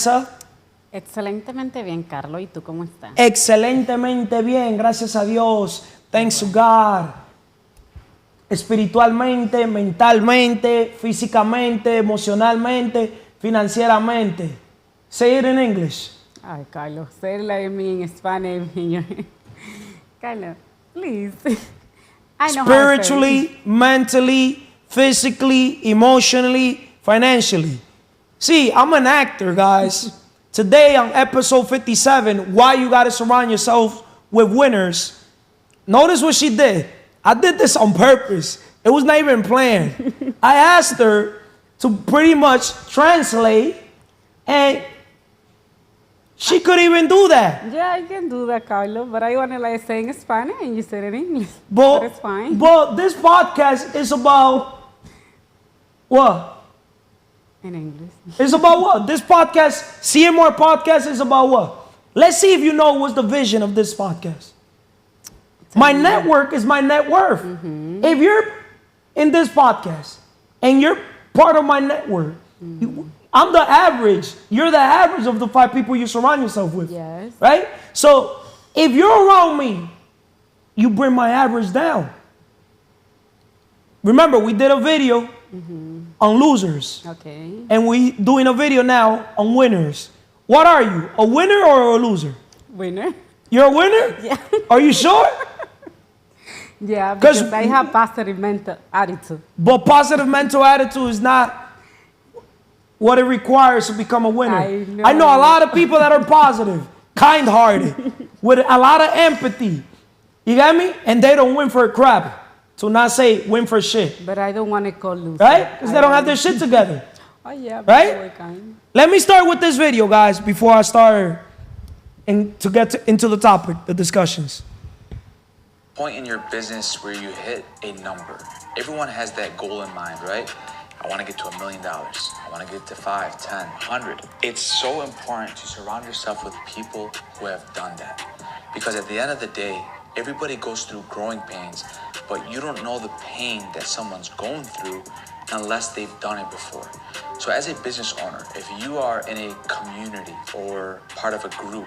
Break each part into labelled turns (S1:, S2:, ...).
S1: Vanessa?
S2: Excelentemente bien, Carlos. ¿Y tú cómo estás?
S1: Excelentemente bien, gracias a Dios. Thanks to God. Espiritualmente, mentalmente, físicamente, emocionalmente, financieramente. Say it in English.
S2: Ay, Carlos, say it like me in Spanish. Carlos, please. I know how to say it.
S1: Spiritually, mentally, physically, emotionally, financially. See, I'm an actor, guys. Today on episode 57, why you gotta surround yourself with winners. Notice what she did. I did this on purpose. It was not even planned. I asked her to pretty much translate, and she could even do that.
S2: Yeah, I can do that, Carlos, but I want to like say in Spanish and you say it in English. But it's fine.
S1: But this podcast is about what?
S2: In English.
S1: It's about what? This podcast, CMR podcast, is about what? Let's see if you know what's the vision of this podcast. My network is my net worth. Mm-hmm. If you're in this podcast and you're part of my network, I'm the average. You're the average of the 5 people you surround yourself with.
S2: Yes.
S1: Right? So if you're around me, you bring my average down. Remember, we did a video on losers.
S2: Okay.
S1: And we doing a video now on winners. What are you? A winner or a loser?
S2: Winner.
S1: You're a winner?
S2: Yeah.
S1: Are you sure?
S2: Yeah, because I have positive mental attitude.
S1: But positive mental attitude is not what it requires to become a winner. I know a lot of people that are positive, kind-hearted, with a lot of empathy. You got me? And they don't win for a crap. To not say win for shit.
S2: But I don't want to call loser.
S1: Right? Because they don't have their shit together.
S2: Oh, yeah.
S1: Right? Let me start with this video, guys, before I start to get into the topic, the discussions.
S3: Point in your business where you hit a number. Everyone has that goal in mind, right? I want to get to $1 million. I want to get to 5, 10, 100. It's so important to surround yourself with people who have done that. Because at the end of the day, everybody goes through growing pains, but you don't know the pain that someone's going through unless they've done it before. So as a business owner, if you are in a community or part of a group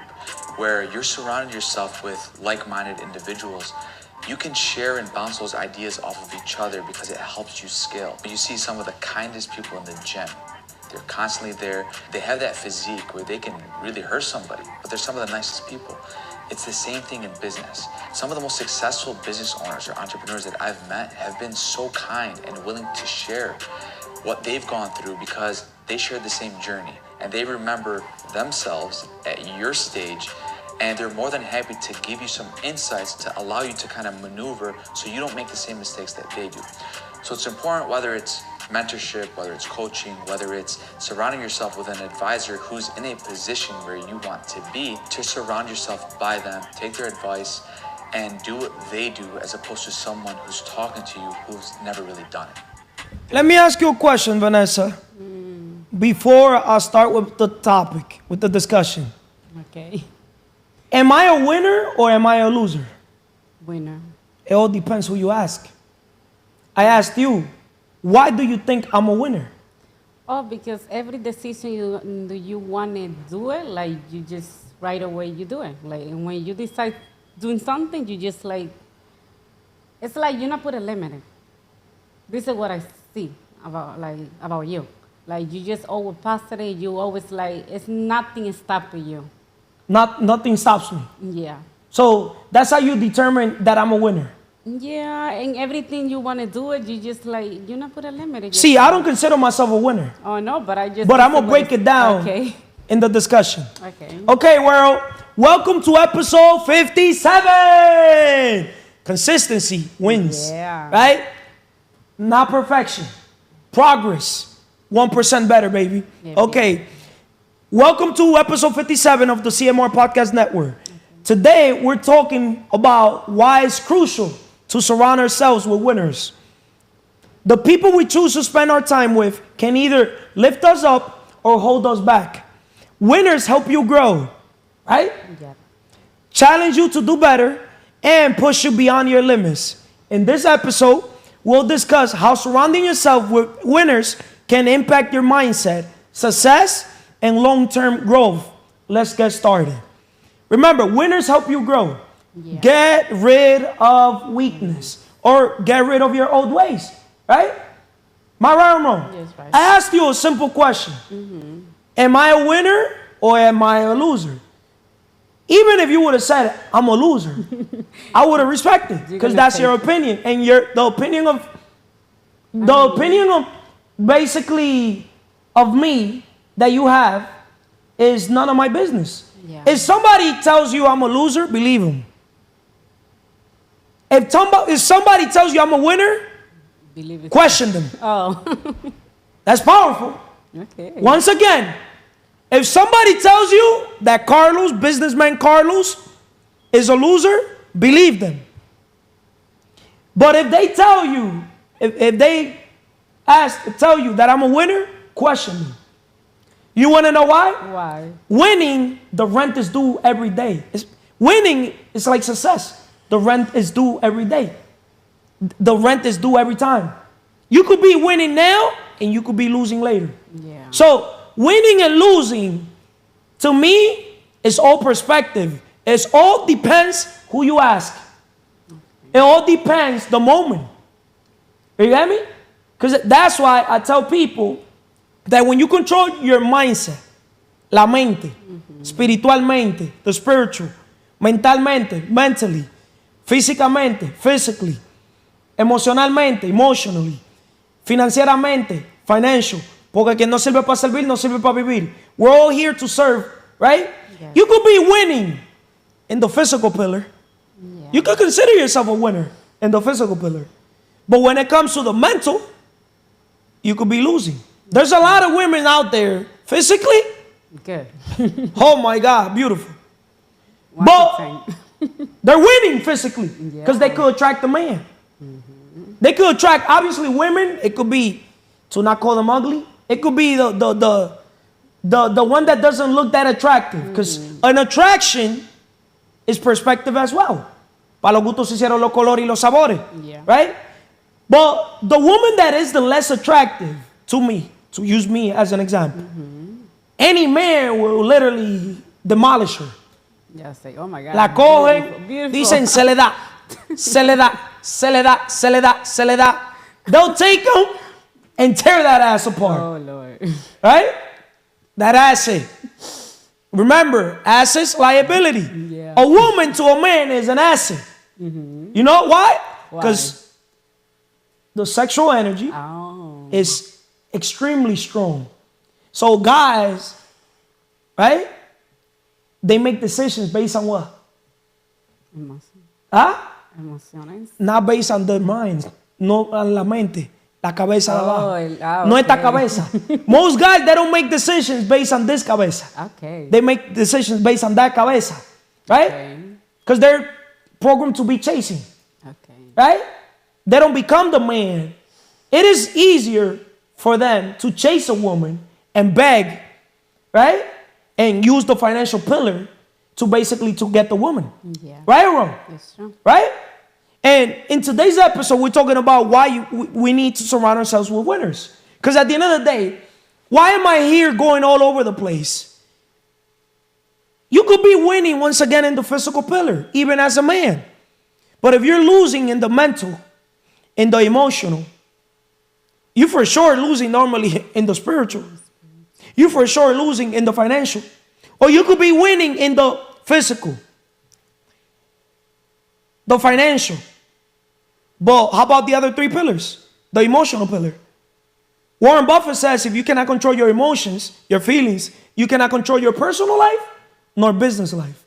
S3: where you're surrounding yourself with like-minded individuals, you can share and bounce those ideas off of each other because it helps you scale. You see some of the kindest people in the gym. They're constantly there. They have that physique where they can really hurt somebody, but they're some of the nicest people. It's the same thing in business. Some of the most successful business owners or entrepreneurs that I've met have been so kind and willing to share what they've gone through because they shared the same journey and they remember themselves at your stage, and they're more than happy to give you some insights to allow you to kind of maneuver so you don't make the same mistakes that they do. So it's important, whether it's mentorship, whether it's coaching, whether it's surrounding yourself with an advisor who's in a position where you want to be, to surround yourself by them, take their advice, and do what they do as opposed to someone who's talking to you who's never really done it.
S1: Let me ask you a question, Vanessa, before I start with the topic, with the discussion.
S2: Okay.
S1: Am I a winner or am I a loser?
S2: Winner.
S1: It all depends who you ask. I asked you, why do you think I'm a winner?
S2: Oh, because every decision you want to do it, like you just right away you do it. Like when you decide doing something, you just like, it's like you not put a limit in. This is what I see about you. Like you just always positive, you always like, it's nothing stopping you.
S1: Nothing stops me.
S2: Yeah.
S1: So that's how you determine that I'm a winner.
S2: Yeah, and everything you want to do it, you just like, you not put a limit.
S1: See, I don't consider myself a winner.
S2: Oh, no, but I just...
S1: But I'm going to break it down in the discussion.
S2: Okay.
S1: Okay, world. Welcome to episode 57. Consistency wins.
S2: Yeah.
S1: Right? Not perfection. Progress. 1% better, baby. Yeah, okay. Welcome to episode 57 of the CMR Podcast Network. Today, we're talking about why it's crucial to surround ourselves with winners. The people we choose to spend our time with can either lift us up or hold us back. Winners help you grow, right?
S2: Yeah.
S1: Challenge you to do better and push you beyond your limits. In this episode, we'll discuss how surrounding yourself with winners can impact your mindset, success, and long-term growth. Let's get started. Remember, winners help you grow.
S2: Yeah.
S1: Get rid of weakness or get rid of your old ways, right? Am I right or wrong?
S2: Yes, right.
S1: I asked you a simple question. Am I a winner or am I a loser? Even if you would have said, I'm a loser, I would have respected, because that's your opinion. And the opinion of basically of me that you have is none of my business.
S2: Yeah.
S1: If somebody tells you I'm a loser, believe him. If somebody tells you I'm a winner,
S2: Believe it.
S1: question them.
S2: Oh.
S1: That's powerful.
S2: Okay.
S1: Once again, if somebody tells you that Carlos, businessman Carlos, is a loser, believe them. But if they tell you, if they tell you that I'm a winner, question them. You want to know why?
S2: Why?
S1: Winning, the rent is due every day. Winning is like success. The rent is due every day. The rent is due every time. You could be winning now and you could be losing later.
S2: Yeah.
S1: So winning and losing, to me, is all perspective. It all depends who you ask. It all depends the moment. You get me? Because that's why I tell people that when you control your mindset, la mente, espiritualmente, the spiritual, mentalmente, mentally, físicamente, physically, emocionalmente, emotionally, financieramente, financial, porque quien no sirve para servir, no sirve para vivir. We're all here to serve, right?
S2: Yes.
S1: You could be winning in the physical pillar.
S2: Yeah.
S1: You could consider yourself a winner in the physical pillar. But when it comes to the mental, you could be losing. There's a lot of women out there, physically,
S2: Good.
S1: oh my God, beautiful.
S2: But
S1: They're winning physically because they could attract the man. They could attract, obviously, women. It could be, to not call them ugly, it could be the one that doesn't look that attractive, because an attraction is perspective as well. Para los gustos se hicieron los colores y los sabores,
S2: Yeah.
S1: right? But the woman that is the less attractive, to me, to use me as an example, any man will literally demolish her.
S2: Yeah, say, oh my God.
S1: La cogen, dicen se le da, se le da, se le da, se le da, se le da. They'll take them and tear that ass apart.
S2: Oh Lord.
S1: Right? That asset. Remember, assets, liability.
S2: Yeah.
S1: A woman to a man is an asset. You know why? Because the sexual energy
S2: Oh.
S1: is extremely strong. So guys, right? They make decisions based on what? Huh?
S2: Emociones.
S1: Not based on their minds. No on la mente. La cabeza de abajo. No
S2: okay.
S1: esta cabeza. Most guys, they don't make decisions based on this cabeza.
S2: Okay.
S1: They make decisions based on that cabeza. Right?
S2: Okay.
S1: Because they're programmed to be chasing.
S2: Okay.
S1: Right? They don't become the man. It is easier for them to chase a woman and beg, right? And use the financial pillar to basically to get the woman.
S2: Yeah.
S1: Right or wrong?
S2: That's true.
S1: Right? And in today's episode, we're talking about why we need to surround ourselves with winners. Because at the end of the day, why am I here going all over the place? You could be winning once again in the physical pillar, even as a man. But if you're losing in the mental, in the emotional, you for sure losing normally in the spiritual. You for sure losing in the financial. Or you could be winning in the physical, the financial. But how about the other three pillars? The emotional pillar. Warren Buffett says if you cannot control your emotions, your feelings, you cannot control your personal life nor business life.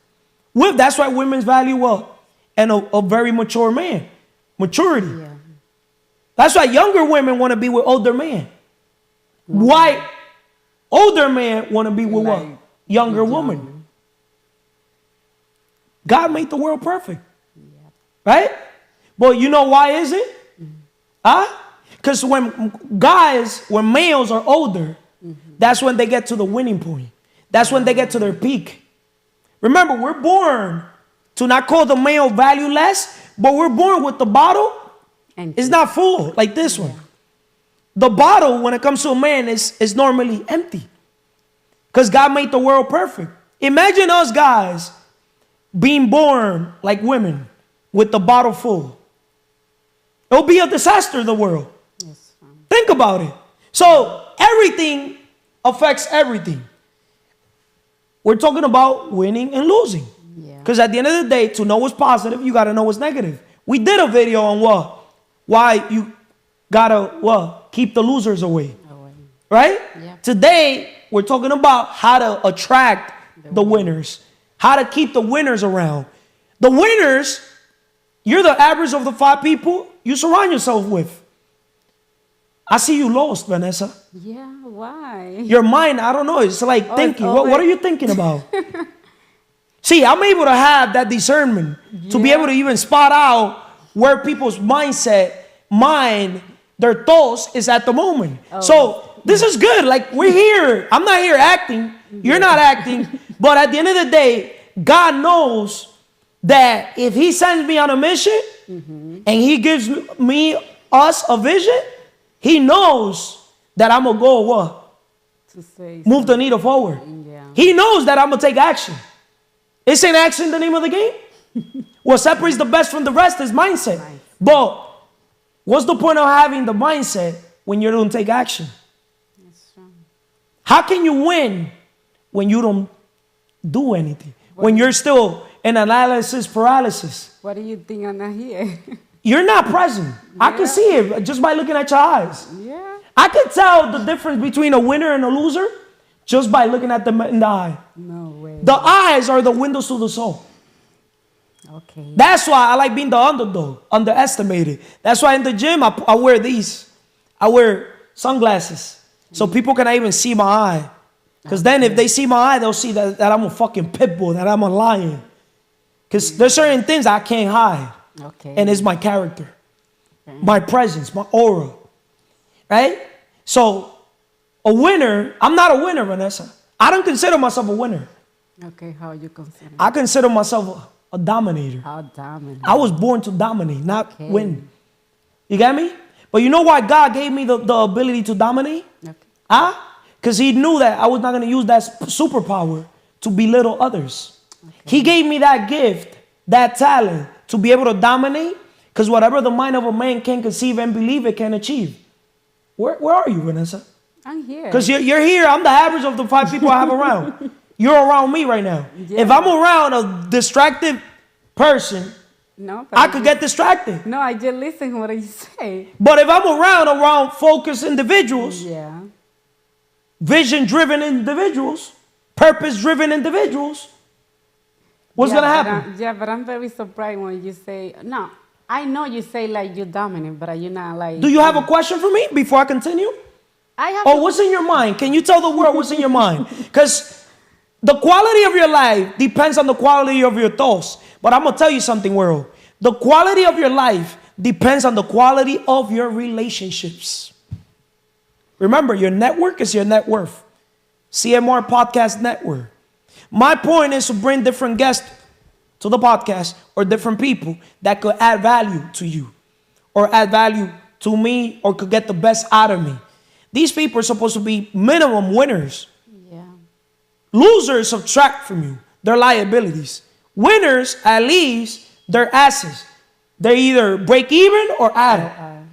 S1: That's why women's value what? And a very mature man. Maturity.
S2: Yeah.
S1: That's why younger women want to be with older men. Why older men want to be with what? Younger woman. God made the world perfect.
S2: Yeah.
S1: Right? But you know why is it? Huh? Because when males are older, that's when they get to the winning point. That's when they get to their peak. Remember, we're born to not call the male value less, but we're born with the bottle. It's not full like this one. The bottle, when it comes to a man, is normally empty. Because God made the world perfect. Imagine us guys being born like women with the bottle full. It'll be a disaster, the world.
S2: Yes.
S1: Think about it. So everything affects everything. We're talking about winning and losing.
S2: Yeah.
S1: Because at the end of the day, to know what's positive, you got to know what's negative. We did a video on what? Why you got to keep the losers away. Right?
S2: Yeah.
S1: Today, we're talking about how to attract the winners. How to keep the winners around. The winners, you're the average of the 5 people you surround yourself with. I see you lost, Vanessa.
S2: Yeah, why?
S1: Your mind, I don't know. It's like thinking.
S2: it's
S1: What are you thinking about? See, I'm able to have that discernment to be able to even spot out where people's mind, their thoughts is at the moment. So this is good. Like, we're here. I'm not here acting. You're not acting. But at the end of the day, God knows that if he sends me on a mission and he gives us a vision, he knows that I'm going to go what?
S2: To say
S1: Move the needle forward.
S2: Yeah.
S1: He knows that I'm going to take action. Isn't action the name of the game? What separates the best from the rest is mindset.
S2: Nice.
S1: But what's the point of having the mindset when you don't take action?
S2: That's true.
S1: How can you win when you don't do anything? When you're still in analysis paralysis?
S2: What do you think I'm not here?
S1: You're not present. I can see it just by looking at your eyes.
S2: Yeah.
S1: I can tell the difference between a winner and a loser just by looking at them in the eye.
S2: No way.
S1: The eyes are the windows to the soul.
S2: Okay.
S1: That's why I like being the underdog, underestimated. That's why in the gym I wear these. I wear sunglasses so people cannot even see my eye. Because then if they see my eye, they'll see that I'm a fucking pit bull, that I'm a lion. Because there's certain things I can't hide.
S2: Okay.
S1: And it's my character, my presence, my aura. Right? So a winner, I'm not a winner, Vanessa. I don't consider myself a winner.
S2: Okay, how you consider?
S1: I consider myself a dominator.
S2: How dominant.
S1: I was born to dominate, not win. You get me? But you know why God gave me the ability to dominate?
S2: Okay.
S1: Because he knew that I was not going to use that superpower to belittle others. Okay. He gave me that gift, that talent to be able to dominate. Because whatever the mind of a man can conceive and believe, it can achieve. Where are you, Vanessa?
S2: I'm here.
S1: Because you're here. I'm the average of the 5 people I have around. You're around me right now.
S2: Yeah.
S1: If I'm around a distracted person,
S2: no, but
S1: I could get distracted.
S2: No, I just listen what you say.
S1: But if I'm around focused individuals,
S2: Yeah.
S1: vision-driven individuals, purpose-driven individuals, what's going to happen?
S2: But I'm very surprised when you say, no, I know you say like you're dominant, but you're not like.
S1: Do you have a question for me before I continue?
S2: I have.
S1: Oh, what's in your mind? Can you tell the world what's in your mind? Because the quality of your life depends on the quality of your thoughts. But I'm going to tell you something, world. The quality of your life depends on the quality of your relationships. Remember, your network is your net worth. CMR Podcast Network. My point is to bring different guests to the podcast or different people that could add value to you or add value to me or could get the best out of me. These people are supposed to be minimum winners.
S2: Yeah.
S1: Losers subtract from you their liabilities. Winners, at least, their assets. They either break even or add.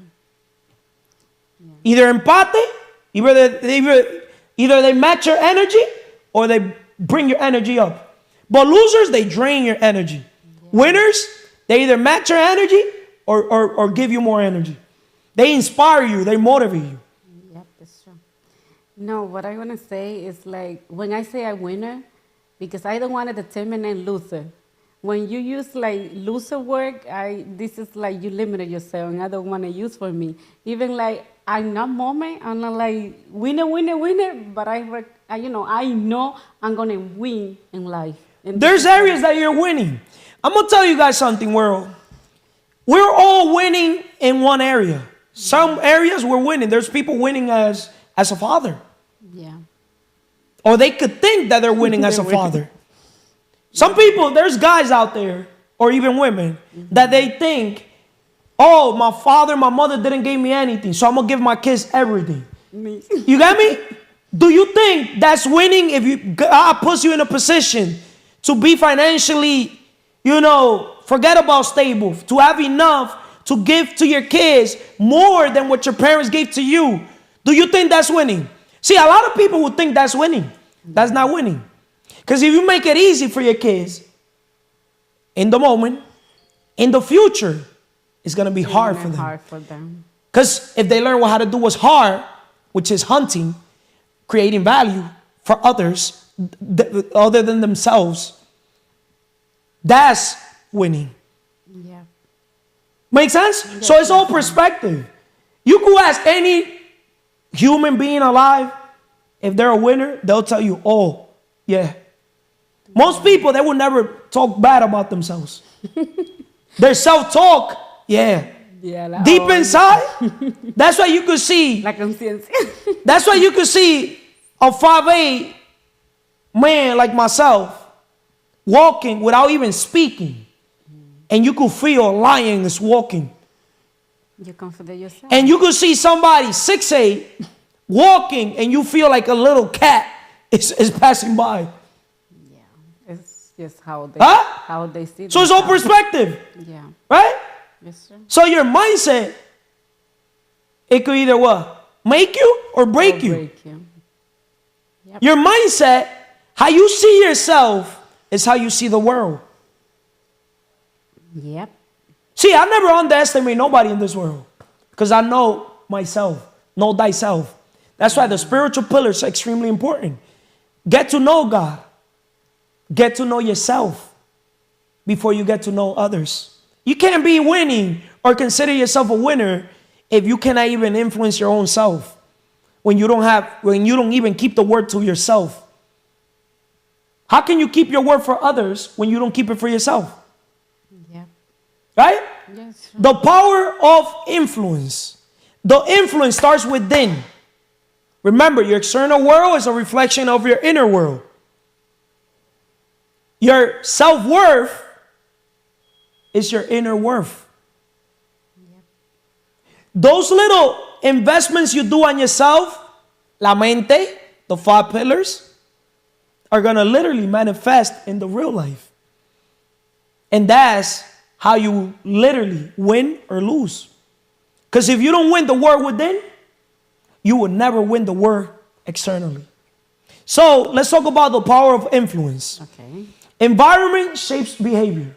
S1: Either empate, either they match your energy or they bring your energy up. But losers, they drain your energy. Yeah. Winners, they either match your energy or give you more energy. They inspire you, they motivate you.
S2: Yep, that's true. No, what I want to say is like, when I say a winner, because I don't want to determine a loser. When you use like loser word, this is like you limited yourself and I don't want to use for me. Even like in that moment, I'm not like winner, but I know I'm going to win in life.
S1: There's areas that you're winning. I'm going to tell you guys something, world. We're all winning in one area. Some areas we're winning. There's people winning as a father.
S2: Yeah.
S1: Or they could think that they're winning as a father. Some people, there's guys out there, or even women, that they think, oh, my father, my mother didn't give me anything, so I'm going to give my kids everything.
S2: Me.
S1: You got me? Do you think that's winning if God puts you in a position to be financially, forget about stable, to have enough to give to your kids more than what your parents gave to you? Do you think that's winning? See, a lot of people would think that's winning. That's not winning. Because if you make it easy for your kids, in the moment, in the future, it's going to be hard for them.
S2: Hard for them.
S1: Because if they learn how to do what's hard, which is hunting, creating value for others other than themselves, that's winning.
S2: Yeah.
S1: Make sense? Yeah, so it's all perspective. You could ask any human being alive, if they're a winner, they'll tell you, oh, yeah. Most people, they will never talk bad about themselves. Their self-talk, yeah.
S2: Yeah,
S1: deep inside, that's why you could see.
S2: La conciencia.
S1: That's why you could see a 5'8" man like myself walking without even speaking. And you could feel a lion is walking.
S2: You confident yourself.
S1: And you could see somebody 6'8" walking and you feel like a little cat is passing by.
S2: Yeah. It's just how they see
S1: So it's all perspective.
S2: Yeah.
S1: Right?
S2: Yes, sir.
S1: So your mindset, it could either what? Make you or break you.
S2: Yep.
S1: Your mindset, how you see yourself, is how you see the world.
S2: Yep.
S1: See, I never underestimate nobody in this world because I know myself. Know thyself. That's why the spiritual pillars are extremely important. Get to know God. Get to know yourself before you get to know others. You can't be winning or consider yourself a winner if you cannot even influence your own self. When you don't even keep the word to yourself. How can you keep your word for others when you don't keep it for yourself?
S2: Yeah.
S1: Right?
S2: Yes.
S1: The power of influence. The influence starts within. Remember, your external world is a reflection of your inner world. Your self-worth is your inner worth.
S2: Yep.
S1: Those little investments you do on yourself, la mente, the 5 pillars, are going to literally manifest in the real life. And that's how you literally win or lose. Because if you don't win the war within, you will never win the war externally. So let's talk about the power of influence.
S2: Okay.
S1: Environment shapes behavior.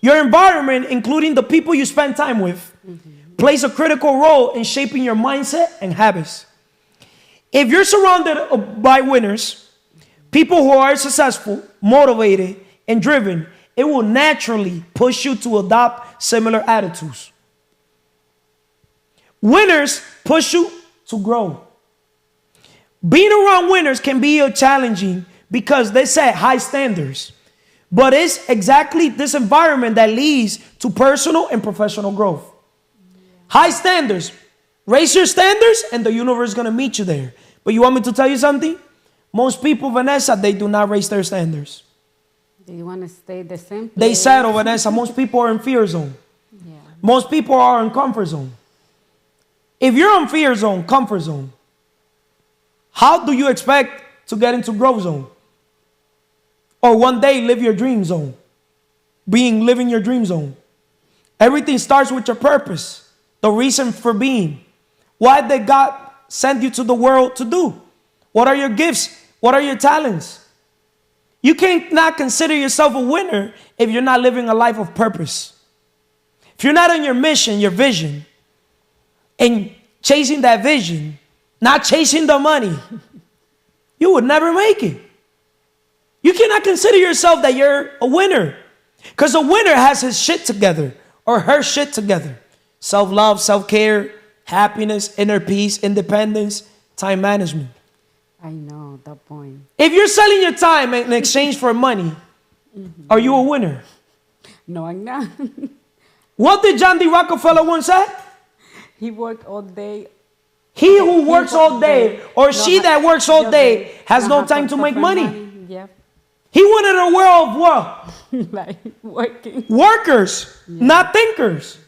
S1: Your environment, including the people you spend time with, plays a critical role in shaping your mindset and habits. If you're surrounded by winners, people who are successful, motivated, and driven, it will naturally push you to adopt similar attitudes. Winners push you to grow. Being around winners can be challenging because they set high standards. But it's exactly this environment that leads to personal and professional growth. High standards. Raise your standards and the universe is going to meet you there. But you want me to tell you something? Most people, Vanessa, they do not raise their standards.
S2: They want to stay the same place.
S1: They settle, Vanessa. Most people are in fear zone.
S2: Yeah.
S1: Most people are in comfort zone. If you're in fear zone, comfort zone, how do you expect to get into growth zone? Or one day live your dream zone. Living your dream zone. Everything starts with your purpose. The reason for being. Why did God send you to the world to do? What are your gifts? What are your talents? You cannot consider yourself a winner if you're not living a life of purpose. If you're not on your mission, your vision, and chasing that vision, not chasing the money, you would never make it. You cannot consider yourself that you're a winner. Because a winner has his shit together or her shit together. Self-love, self-care, happiness, inner peace, independence, time management.
S2: I know that point.
S1: If you're selling your time in exchange for money, are you a winner?
S2: No, I'm not.
S1: What did John D. Rockefeller once say?
S2: He worked all day.
S1: He who works all day or she that works all day has no time to make money.
S2: Yeah.
S1: He wanted a world of what?
S2: Like working.
S1: Workers, not thinkers.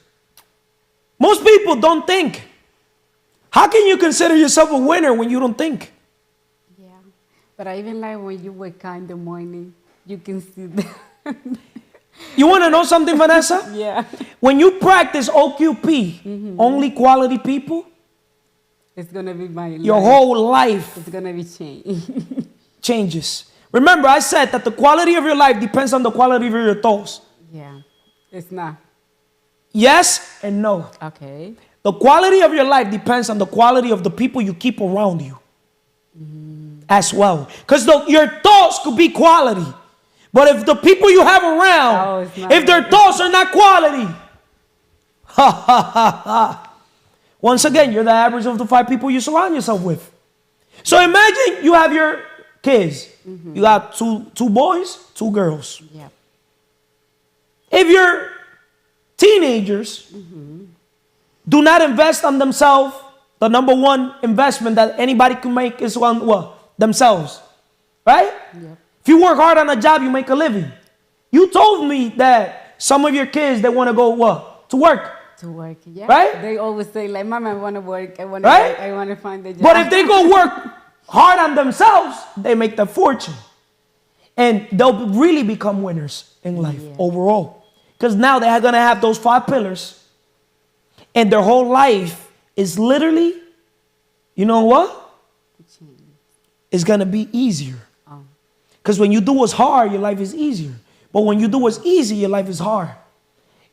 S1: Most people don't think. How can you consider yourself a winner when you don't think?
S2: But I even like when you wake up in the morning, you can see that.
S1: You want to know something, Vanessa?
S2: Yeah.
S1: When you practice OQP, only quality people,
S2: It's going to be my
S1: your
S2: life.
S1: whole life
S2: It's going to be changed.
S1: changes. Remember, I said that the quality of your life depends on the quality of your thoughts.
S2: Yeah. It's not.
S1: Yes and no.
S2: Okay.
S1: The quality of your life depends on the quality of the people you keep around you as well. Because your thoughts could be quality. But if the people you have around,
S2: it's not
S1: if their
S2: right.
S1: thoughts are not quality, ha ha ha ha. Once again, you're the average of the 5 people you surround yourself with. So imagine you have your kids. You got two boys, 2 girls.
S2: Yeah.
S1: If your teenagers do not invest on themselves, the number one investment that anybody can make is on what? Themselves. Right?
S2: Yeah.
S1: If you work hard on a job, you make a living. You told me that some of your kids, they want to go what? To work.
S2: To work, yeah.
S1: Right?
S2: They always say, like, Mama, I want to work. I want
S1: Right?
S2: to I want to find a job.
S1: But if they go work hard on themselves, they make their fortune. And they'll really become winners in life overall. Because now they're going to have those 5 pillars. And their whole life is literally, you know what? It's going to be easier. Because when you do what's hard, your life is easier. But when you do what's easy, your life is hard.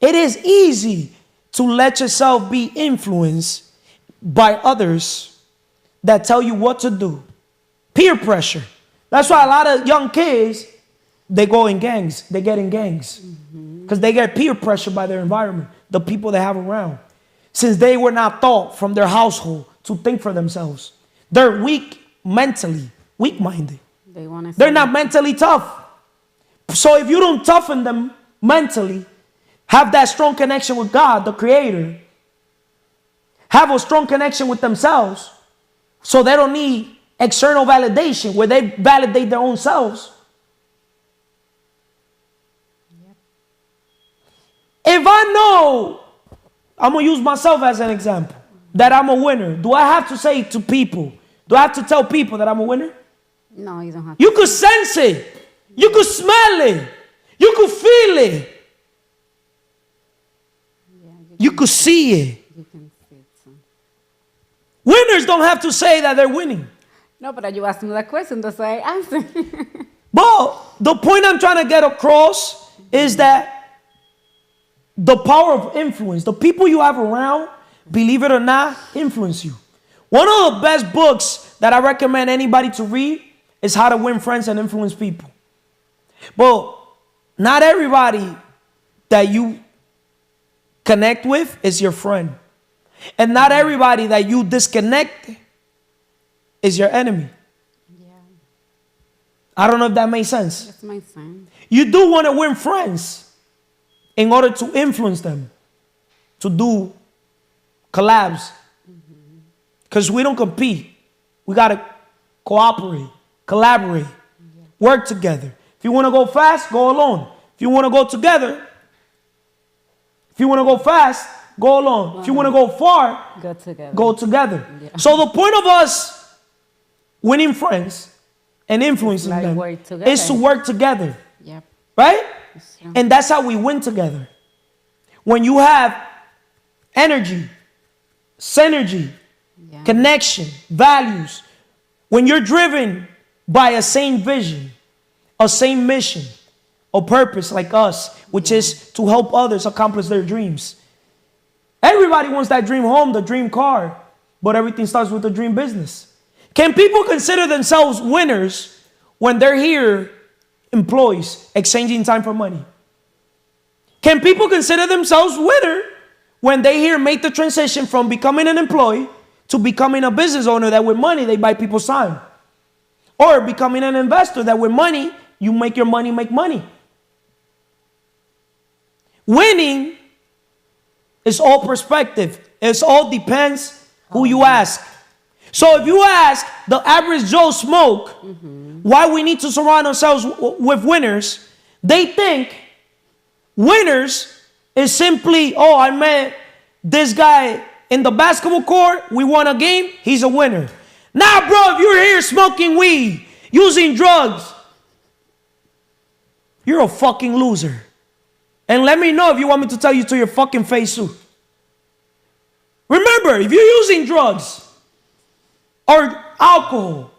S1: It is easy to let yourself be influenced by others that tell you what to do. Peer pressure. That's why a lot of young kids, they go in gangs. They get in gangs. Because they get peer pressure by their environment, the people they have around. Since they were not taught from their household to think for themselves. They're weak mentally, weak-minded. They're not mentally tough. So if you don't toughen them mentally, have that strong connection with God, the Creator, have a strong connection with themselves, so they don't need external validation where they validate their own selves. If I know, I'm going to use myself as an example, that I'm a winner, do I have to say to people, do I have to tell people that I'm a winner?
S2: No, you don't have to.
S1: You could sense it. You could smell it. You could feel it.
S2: Yeah,
S1: You could see it.
S2: you can see it. So.
S1: Winners don't have to say that they're winning.
S2: No, but you asked me that question, that's why I answered.
S1: But the point I'm trying to get across is that the power of influence, the people you have around, believe it or not, influence you. One of the best books that I recommend anybody to read is How to Win Friends and Influence People. But not everybody that you connect with is your friend. And not everybody that you disconnect is your enemy.
S2: Yeah,
S1: I don't know if that makes sense.
S2: that's my son.
S1: You do want to win friends in order to influence them to do collabs. Because we don't compete. We got to cooperate, collaborate, work together. If you want to go fast, go alone. If you want to go together, if you want to go fast, go alone. If you want to go far,
S2: Go together.
S1: go together.
S2: Yeah.
S1: So the point of us winning friends and influencing
S2: Like
S1: them
S2: work together.
S1: is to work together.
S2: Yep.
S1: Right?
S2: It's true.
S1: And that's how we win together. When you have energy, synergy,
S2: Yeah.
S1: connection, values, when you're driven by a same vision, a same mission, a purpose like us, which is to help others accomplish their dreams. Everybody wants that dream home, the dream car, but everything starts with the dream business. Can people consider themselves winners when they're here, employees, exchanging time for money? Can people consider themselves winner when they here make the transition from becoming an employee to becoming a business owner that with money they buy people's time? Or becoming an investor that with money, you make your money make money. Winning is all perspective. It all depends who you ask. So if you ask the average Joe Smoke why we need to surround ourselves with winners, they think winners is simply, oh, I met this guy in the basketball court, we won a game, he's a winner. Nah, bro, if you're here smoking weed, using drugs, you're a fucking loser. And let me know if you want me to tell you to your fucking face too. Remember, if you're using drugs or alcohol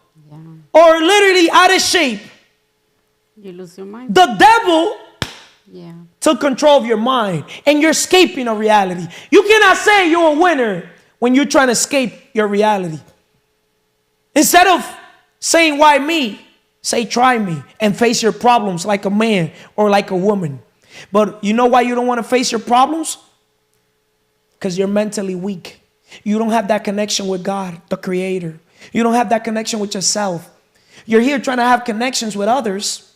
S1: or literally out of shape,
S2: you lose your mind.
S1: the devil took control of your mind and you're escaping a reality. You cannot say you're a winner when you're trying to escape your reality. Instead of saying, why me? Say, try me and face your problems like a man or like a woman. But you know why you don't want to face your problems? Because you're mentally weak. You don't have that connection with God, the Creator. You don't have that connection with yourself. You're here trying to have connections with others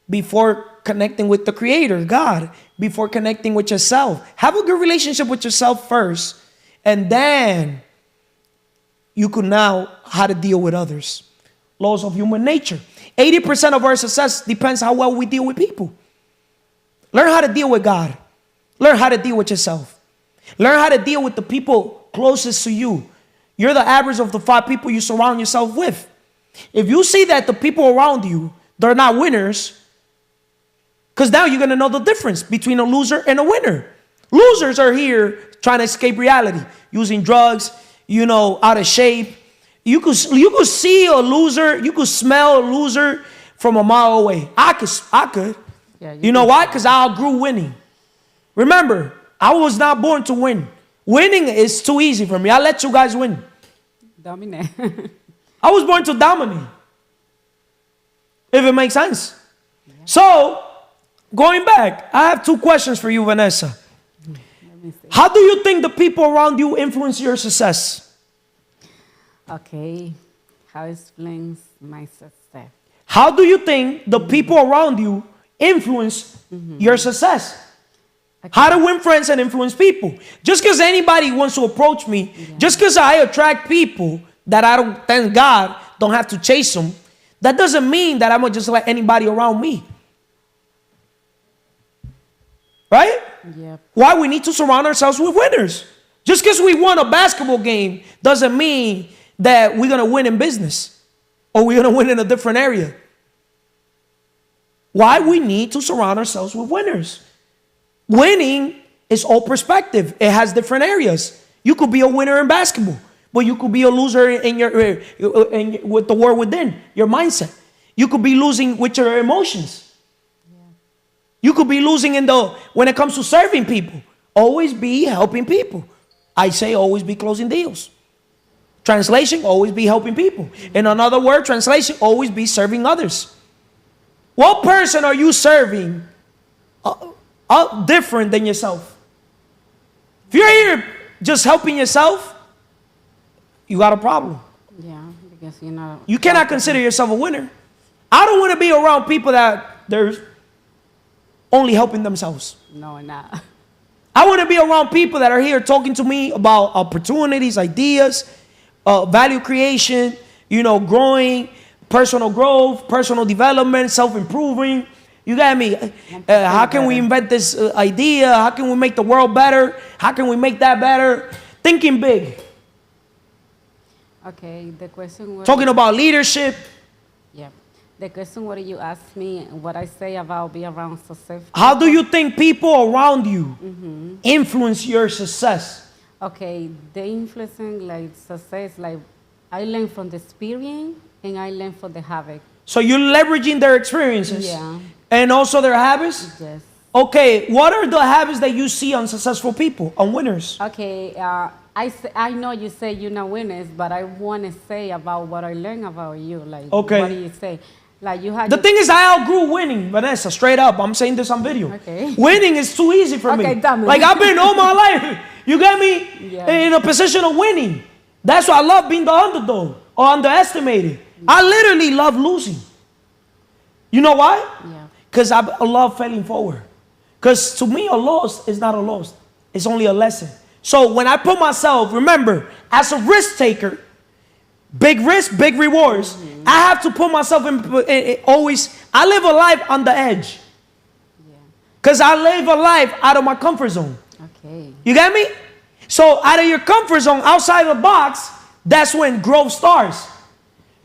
S1: before connecting with the Creator, God, before connecting with yourself. Have a good relationship with yourself first, and then you could know how to deal with others. Laws of human nature. 80% of our success depends how well we deal with people. Learn how to deal with God. Learn how to deal with yourself. Learn how to deal with the people closest to you. You're the average of the 5 people you surround yourself with. If you see that the people around you, they're not winners, because now you're going to know the difference between a loser and a winner. Losers are here trying to escape reality, using drugs, out of shape. You could see a loser, you could smell a loser from a mile away. I could.
S2: Yeah,
S1: you know why? Because I outgrew winning. Remember, I was not born to win. Winning is too easy for me. I let you guys win.
S2: Dominate.
S1: I was born to dominate. If it makes sense. Yeah. So, going back, I have 2 questions for you, Vanessa. How do you think the people around you influence your success?
S2: Okay. How explains my success?
S1: How do you think the people around you influence your success? Okay. How to win friends and influence people. Just because anybody wants to approach me, just because I attract people that I don't, thank God, don't have to chase them, that doesn't mean that I'm going to just let anybody around me. Right?
S2: Yep.
S1: Why we need to surround ourselves with winners. Just because we won a basketball game doesn't mean that we're going to win in business or we're going to win in a different area. Why we need to surround ourselves with winners. Winning is all perspective. It has different areas. You could be a winner in basketball, but you could be a loser in with the world within, your mindset. You could be losing with your emotions. You could be losing when it comes to serving people. Always be helping people. I say always be closing deals. Translation, always be helping people. In another word, translation, always be serving others. What person are you serving different than yourself? If you're here just helping yourself, you got a problem.
S2: Yeah, because
S1: you cannot consider yourself a winner. I don't want to be around people that they're only helping themselves.
S2: No, not.
S1: I want to be around people that are here talking to me about opportunities, ideas, value creation, growing, personal growth, personal development, self-improving. You got me? How can we invent this idea? How can we make the world better? How can we make that better? Thinking big.
S2: Okay, the question was...
S1: Talking about leadership.
S2: Yeah. The question what you asked me, what I say about being around success.
S1: How do you think people around you influence your success?
S2: Okay, the influencing success, I learn from the experience and I learn from the habit. So you're leveraging their experiences?
S1: Yeah. And also their habits?
S2: Yes.
S1: Okay, what are the habits that you see on successful people, on winners?
S2: Okay, I know you say you're not winners, but I want to say about what I learned about you.
S1: Okay.
S2: What do you say?
S1: The thing is, I outgrew winning, Vanessa, straight up. I'm saying this on video.
S2: Okay.
S1: Winning is too easy for me.
S2: Dummy.
S1: I've been all my life, you get me, in a position of winning. That's why I love being the underdog or underestimated. I literally love losing. You know why?
S2: Yeah.
S1: Because I love failing forward. Because to me, a loss is not a loss. It's only a lesson. So when I put myself, remember, as a risk taker, big risk, big rewards, I have to put myself in always, I live a life on the edge. Because I live a life out of my comfort zone.
S2: Okay.
S1: You get me? So out of your comfort zone, outside the box, that's when growth starts.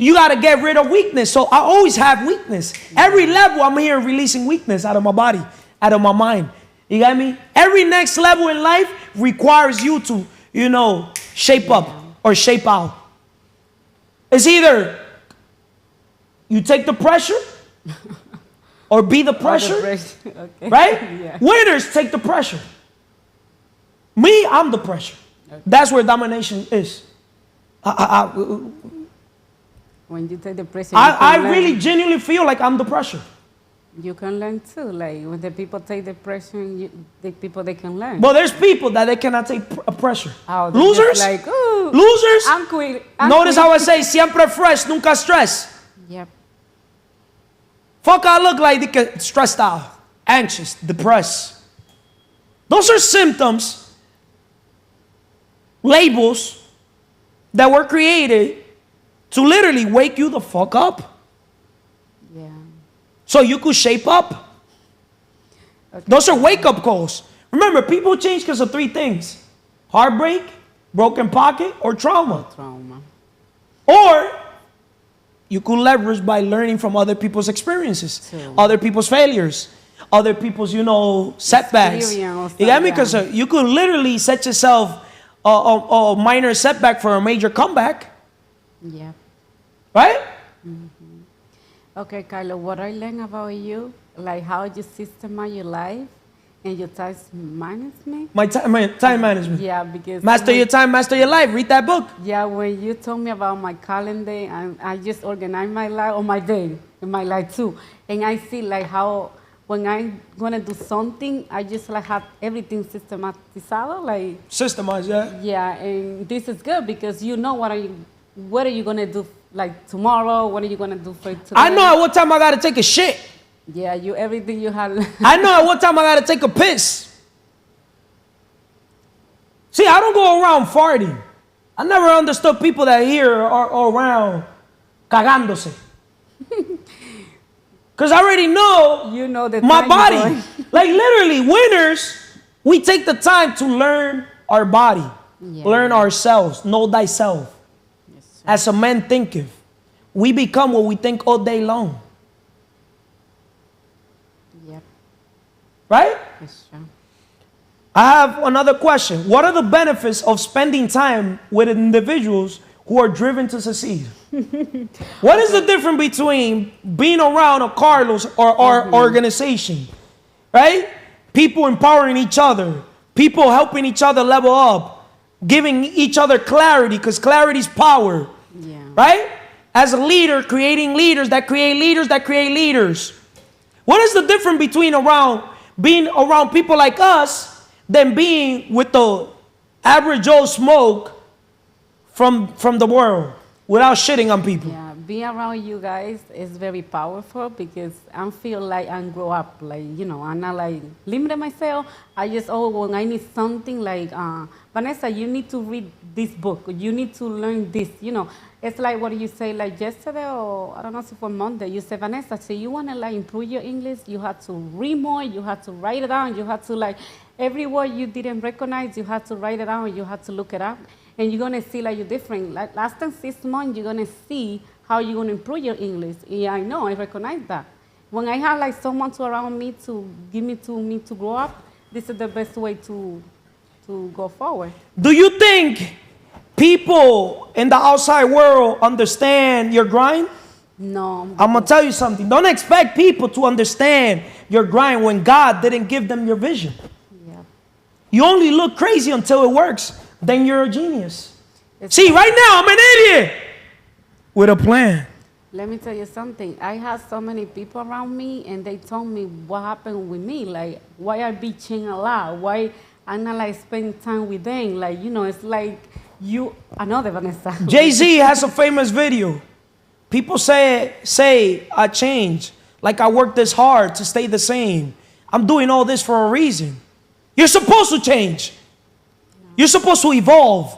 S1: You got to get rid of weakness. So I always have weakness. Every level, I'm here releasing weakness out of my body, out of my mind. You got me? Every next level in life requires you to, shape up or shape out. It's either you take the pressure or be the pressure.
S2: Okay.
S1: Right?
S2: Yeah.
S1: Winners take the pressure. Me, I'm the pressure.
S2: Okay.
S1: That's where domination is.
S2: When you take the pressure,
S1: I really genuinely feel like I'm the pressure.
S2: you can learn too. Like when the people take the pressure, the people they can learn.
S1: But there's people that they cannot take pressure.
S2: Oh, they're
S1: Losers?
S2: just like, ooh,
S1: Losers?
S2: I'm quit.
S1: Notice how I say, siempre fresh, nunca stress.
S2: Yep.
S1: Fuck, I look like they get stressed out, anxious, depressed. Those are symptoms, labels that were created to literally wake you the fuck up.
S2: Yeah.
S1: So you could shape up.
S2: Okay.
S1: Those are wake-up calls. Remember, people change because of 3 things. Heartbreak, broken pocket, or trauma.
S2: Trauma.
S1: Or you could leverage by learning from other people's experiences,
S2: True.
S1: other people's failures, other people's, setbacks.
S2: Experience,
S1: You get me?
S2: yeah.
S1: Because you could literally set yourself a minor setback for a major comeback,
S2: Yeah.
S1: right?
S2: Okay, Carlo, what I learned about you, like how you systemize your life and your time management.
S1: My time management.
S2: Yeah, because
S1: Master your time, master your life. Read that book.
S2: yeah, when you told me about my calendar, and I just organize my life or my day and my life too, and I see like how when I'm gonna do something, I just like have everything systematizado, like
S1: Systemize, yeah.
S2: yeah, and this is good because you know what are you gonna do like tomorrow? What are you gonna do for today?
S1: I know at what time I got to take a shit.
S2: Yeah, you everything you have.
S1: I know at what time I got to take a piss. See, I don't go around farting. I never understood people that here are around cagándose. Because I already know
S2: You know the
S1: my
S2: time
S1: body.
S2: you're going.
S1: Like literally, winners, we take the time to learn our body,
S2: Yeah.
S1: learn ourselves, know thyself.
S2: Yes, sir.
S1: As a man thinketh, we become what we think all day long.
S2: Yep,
S1: Right?
S2: yes, sir.
S1: I have another question. What are the benefits of spending time with individuals who are driven to succeed? What is the difference between being around a Carlos or our organization? Right? People empowering each other, people helping each other level up, giving each other clarity, because clarity is power.
S2: Yeah.
S1: Right? As a leader, creating leaders that create leaders that create leaders. What is the difference between being around people like us than being with the average Joe Smoke from the world without shitting on people?
S2: Yeah, being around you guys is very powerful because I feel like I grow up. Like, I'm not like limiting myself. I just, when I need something like, Vanessa, you need to read this book. You need to learn this. It's like what you say, like yesterday or I don't know, so for Monday, you said, Vanessa, so you want to like improve your English, you have to read more, you have to write it down, you have to like, every word you didn't recognize, you have to write it down, you have to look it up. And you're going to see like you're different. Like last time 6 months, you're going to see how you're going to improve your English. Yeah, I know, I recognize that. When I have like someone around me to give me to grow up, this is the best way to go forward.
S1: Do you think people in the outside world understand your grind?
S2: No.
S1: I'm going to tell you something. Don't expect people to understand your grind when God didn't give them your vision.
S2: Yeah.
S1: You only look crazy until it works. Then you're a genius.
S2: It's
S1: See, right now, I'm an idiot with a plan.
S2: Let me tell you something. I had so many people around me, and they told me what happened with me. Like, why I bitching a lot? Why I not like spend time with them? Like, it's like another Vanessa.
S1: Jay-Z has a famous video. People say I changed. Like I worked this hard to stay the same. I'm doing all this for a reason. You're supposed to change. You're supposed to evolve.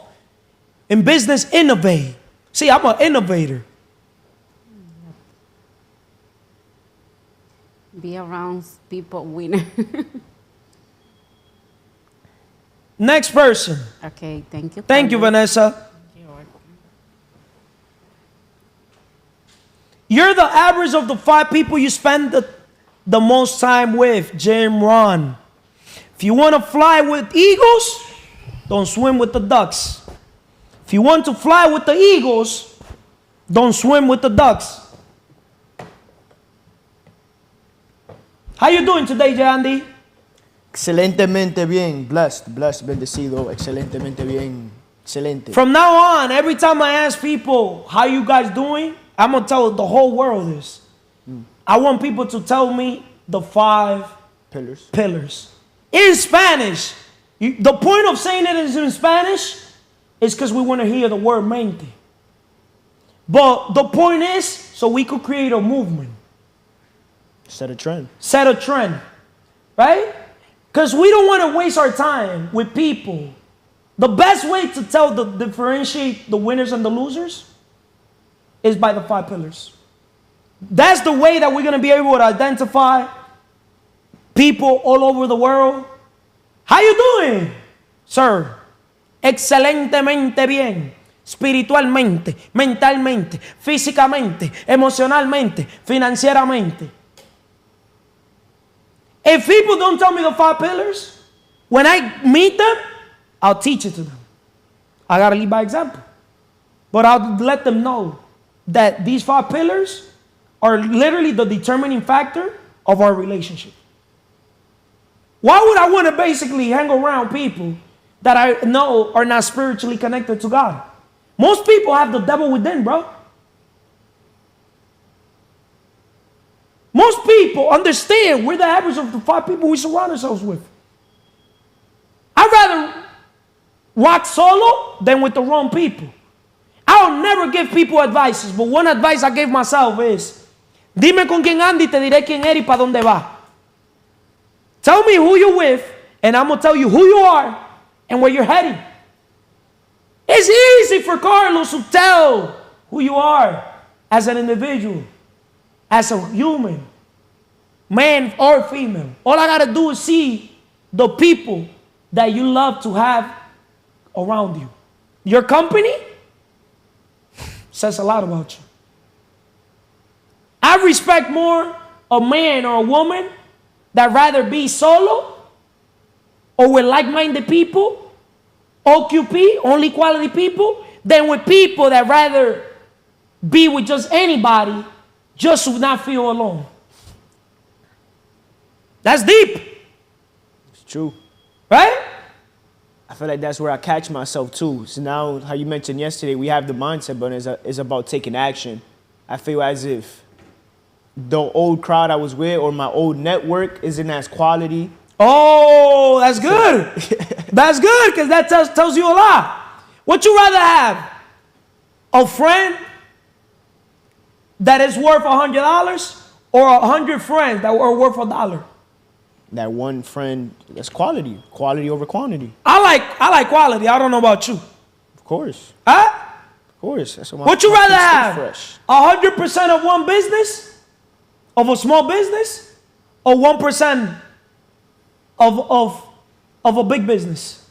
S1: In business, innovate. See, I'm an innovator.
S2: Be around people winner.
S1: Next person.
S2: Okay, thank you.
S1: Thank you,
S2: Carlos.
S1: Vanessa.
S2: You're welcome.
S1: You're the average of the 5 people you spend the most time with. Jim Ron. If you want to fly with eagles, don't swim with the ducks. If you want to fly with the eagles, don't swim with the ducks. How you doing today, Jandy?
S4: Excelentemente bien. Blessed, bendecido, excelentemente bien. Excelente.
S1: From now on, every time I ask people, how you guys doing? I'm going to tell the whole world this. I want people to tell me the 5 pillars. In Spanish. The point of saying it is in Spanish is because we want to hear the word mente. But the point is, so we could create a movement.
S4: Set a trend.
S1: Set a trend. Right? Because we don't want to waste our time with people. The best way to differentiate the winners and the losers is by the 5 pillars. That's the way that we're going to be able to identify people all over the world. How you doing, sir? Excelentemente bien. Espiritualmente, mentalmente, físicamente, emocionalmente, financieramente. If people don't tell me the 5 pillars, when I meet them, I'll teach it to them. I got to lead by example. But I'll let them know that these 5 pillars are literally the determining factor of our relationship. Why would I want to basically hang around people that I know are not spiritually connected to God? Most people have the devil within, bro. Most people understand we're the average of the 5 people we surround ourselves with. I'd rather rock solo than with the wrong people. I'll never give people advices, but one advice I gave myself is, dime con quién anda y te diré quién eres y para dónde va. Tell me who you're with, and I'm going to tell you who you are and where you're heading. It's easy for Carlos to tell who you are as an individual, as a human, man or female. All I got to do is see the people that you love to have around you. Your company says a lot about you. I respect more a man or a woman that rather be solo or with like-minded people, OQP, only quality people, than with people that rather be with just anybody just to not feel alone. That's deep.
S4: It's true.
S1: Right?
S4: I feel like that's where I catch myself too. So now, how you mentioned yesterday, we have the mindset, but it's about taking action. I feel as if the old crowd I was with or my old network isn't as quality.
S1: Oh, that's good. That's good because that tells you a lot. Would you rather have a friend that is worth $100 or 100 friends that are worth $1?
S4: That one friend, that's quality. Quality over quantity.
S1: I like quality. I don't know about you.
S4: Of course.
S1: Huh?
S4: Of course. That's what
S1: Would you rather have
S4: fresh.
S1: 100% of one business, of a small business, or 1% of a big business?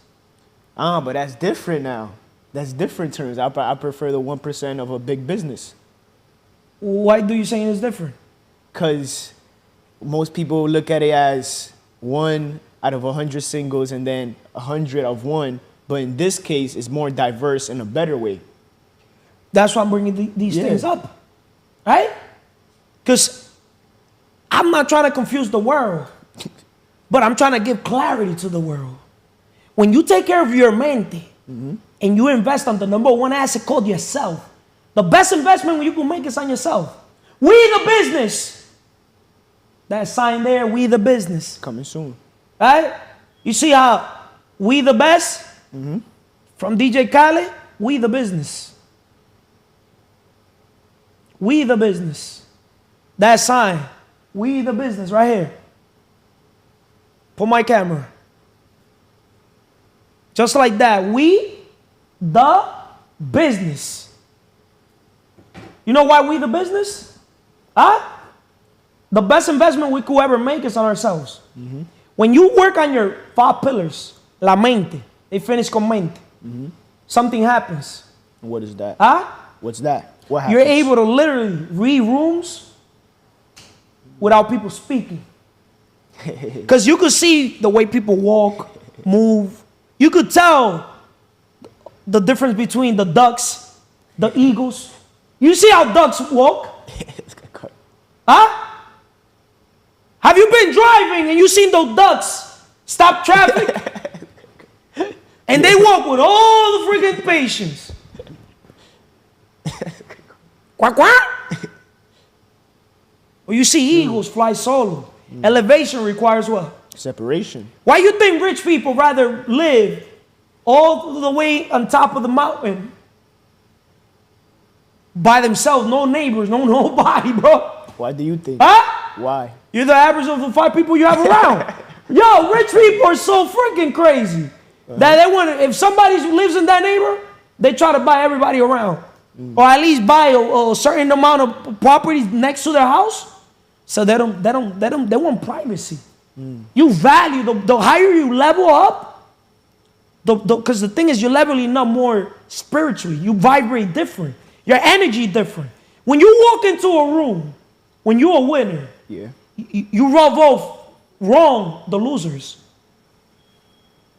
S4: But that's different now. That's different terms. I prefer the 1% of a big business.
S1: Why do you say it's different?
S4: Because most people look at it as 1 out of 100 singles and then 100 of one. But in this case, it's more diverse in a better way.
S1: That's why I'm bringing these things up. Right? Because I'm not trying to confuse the world, but I'm trying to give clarity to the world. When you take care of your mente and you invest on the number one asset called yourself, the best investment you can make is on yourself. We the business. That sign there, we the business.
S4: Coming soon.
S1: Right? You see how we the best? From DJ Khaled, we the business. We the business. That sign, we the business right here. Put my camera. Just like that, we the business. You know why we the business? Huh? The best investment we could ever make is on ourselves. When you work on your 5 pillars, la mente, they finish con mente. Something happens.
S4: What is that?
S1: Huh?
S4: What's that? What
S1: you're
S4: happens?
S1: able to literally read rooms without people speaking. Because you could see the way people walk, move. You could tell the difference between the ducks, the eagles. You see how ducks walk? Huh? Have you been driving and you seen those ducks stop traffic? And they walk with all the freaking patience. Quack, quack. Or you see eagles fly solo. Elevation requires what?
S4: Separation.
S1: Why you think rich people rather live all the way on top of the mountain by themselves, no neighbors, no nobody, bro?
S4: Why do you think?
S1: Huh?
S4: Why?
S1: You're the average of the 5 people you have around. Yo, rich people are so freaking crazy that they want to, if somebody lives in that neighborhood, they try to buy everybody around. Or at least buy a certain amount of property next to their house. So they want privacy. You value, the higher you level up, because the thing is you're leveling up more spiritually. You vibrate different. Your energy different. When you walk into a room, when you're a winner,
S4: Yeah.
S1: you rub off wrong the losers.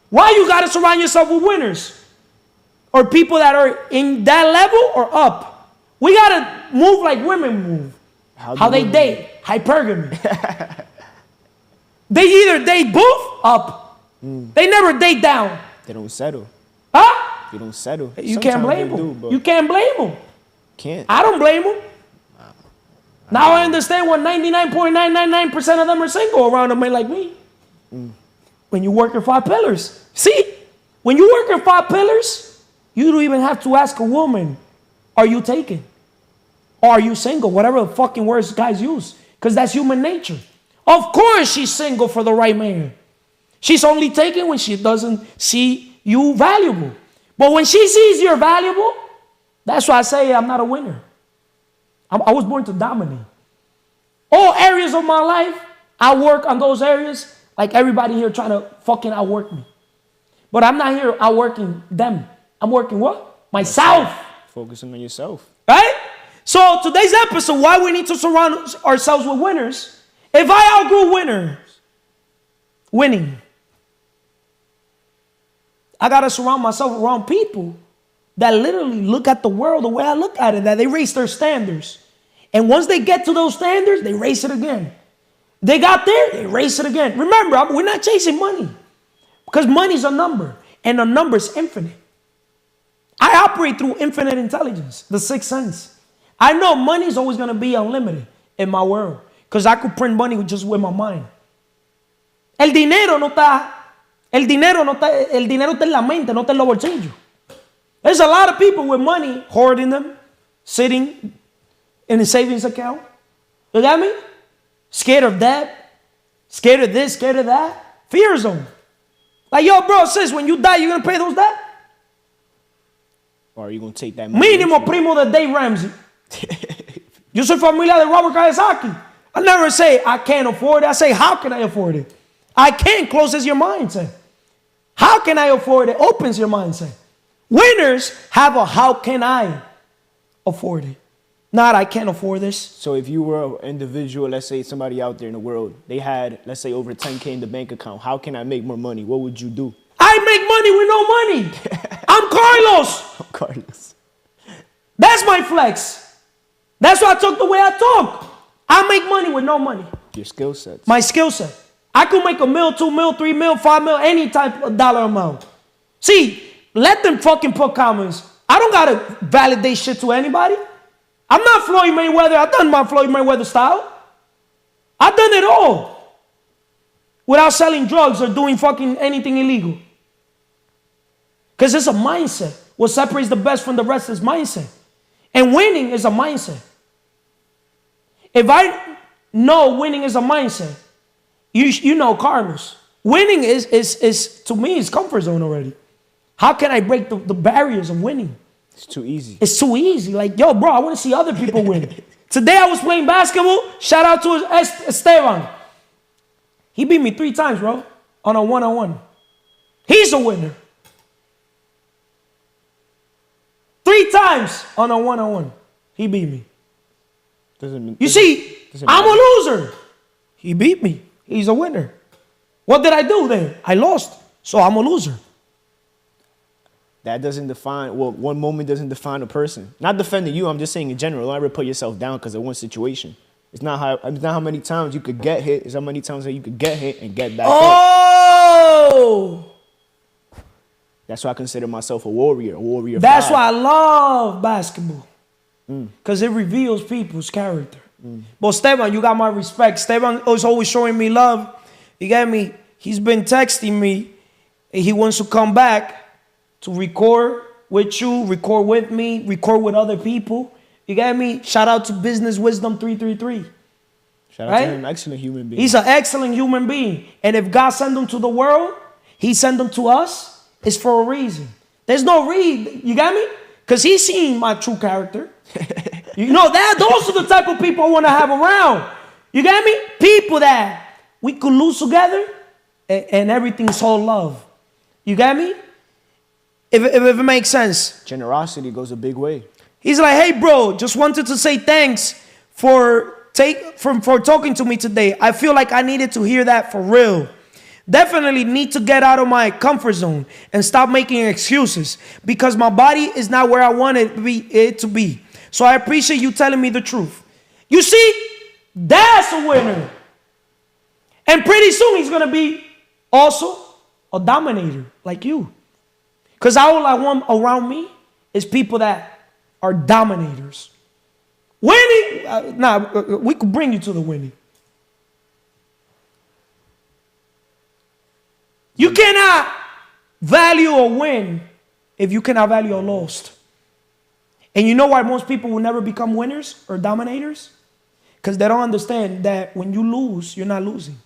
S1: Why you gotta surround yourself with winners? Or people that are in that level or up. We gotta move like women move. How they date. Hypergamy. They either date both up. They never date down.
S4: They don't settle.
S1: Huh?
S4: They don't settle.
S1: You can't blame them. You can't blame them.
S4: Can't.
S1: I don't blame them. Now I understand why 99.999% of them are single around a man like me. When you work your 5 pillars. See, when you work your 5 pillars, you don't even have to ask a woman, are you taken? Or are you single? Whatever the fucking words guys use. Because that's human nature. Of course she's single for the right man. She's only taken when she doesn't see you valuable. But when she sees you're valuable, that's why I say I'm not a winner. I was born to dominate. All areas of my life, I work on those areas like everybody here trying to fucking outwork me. But I'm not here outworking them. I'm working what? Myself.
S4: Focusing on yourself.
S1: Right? So today's episode, why we need to surround ourselves with winners. If I outgrew winning, I got to surround myself around people that literally look at the world the way I look at it, that they raise their standards. And once they get to those standards, they raise it again. They got there, they raise it again. Remember, we're not chasing money because money's a number and a number is infinite. I operate through infinite intelligence, the sixth sense. I know money is always going to be unlimited in my world because I could print money just with my mind. El dinero está en la mente, no está en los bolsillos. There's a lot of people with money hoarding them, sitting in a savings account. You got me? Scared of debt, scared of this, scared of that. Fear zone. Like, yo, bro, sis, when you die, you're going to pay those debts?
S4: Or are you going to take that money?
S1: Mínimo primo de Dave Ramsey. Yo soy familia de Robert Kiyosaki. I never say I can't afford it. I say, how can I afford it? I can't closes your mindset. How can I afford it? Opens your mindset. Winners have a how can I afford it? Not I can't afford this.
S4: So if you were an individual, let's say somebody out there in the world, they had, let's say, over 10K in the bank account. How can I make more money? What would you do?
S1: I make money with no money. I'm Carlos.
S4: Carlos.
S1: That's my flex. That's why I talk the way I talk. I make money with no money.
S4: Your skill sets.
S1: My skill set. I could make $1 million, $2 million, $3 million, $5 million, any type of dollar amount. See, let them fucking put comments. I don't gotta validate shit to anybody. I'm not Floyd Mayweather. I've done my Floyd Mayweather style. I've done it all without selling drugs or doing fucking anything illegal. Because it's a mindset. What separates the best from the rest is mindset. And winning is a mindset. If I know winning is a mindset, you know Carlos. Winning is to me, is comfort zone already. How can I break the barriers of winning?
S4: It's too easy.
S1: It's too easy. Like, yo, bro, I want to see other people win. Today I was playing basketball. Shout out to Esteban. He beat me 3 times, bro, on a one-on-one. He's a winner. 3 times on a one-on-one. He beat me.
S4: Doesn't
S1: You see,
S4: doesn't
S1: I'm
S4: matter.
S1: a loser. He beat me. He's a winner. What did I do then? I lost. So I'm a loser.
S4: That doesn't define, well, one moment doesn't define a person. Not defending you, I'm just saying in general. Don't ever put yourself down because of one situation. It's not how many times you could get hit. It's how many times that you could get hit and get back up.
S1: Oh!
S4: That's why I consider myself a warrior
S1: That's
S4: 5.
S1: why I love basketball. Because it reveals people's character. But Steban, you got my respect. Steban is always showing me love. You get me? He's been texting me. And he wants to come back to record with you, record with me, record with other people. You get me? Shout out to Business Wisdom 333.
S4: Shout out
S1: right?
S4: to him, excellent human being.
S1: He's an excellent human being. And if God sent him to the world, he sent him to us, it's for a reason. There's no reason. You got me? Because he's seen my true character. You know, those are the type of people I want to have around. You got me? People that we could lose together and everything's all love. You got me? If it makes sense.
S4: Generosity goes a big way.
S1: He's like, hey, bro, just wanted to say thanks for talking to me today. I feel like I needed to hear that for real. Definitely need to get out of my comfort zone and stop making excuses because my body is not where I want it to be. So I appreciate you telling me the truth. You see, that's a winner. And pretty soon he's going to be also a dominator like you. Because all I want around me is people that are dominators. Winning, we could bring you to the winning. You cannot value a win if you cannot value a loss. And you know why most people will never become winners or dominators? Because they don't understand that when you lose, you're not losing.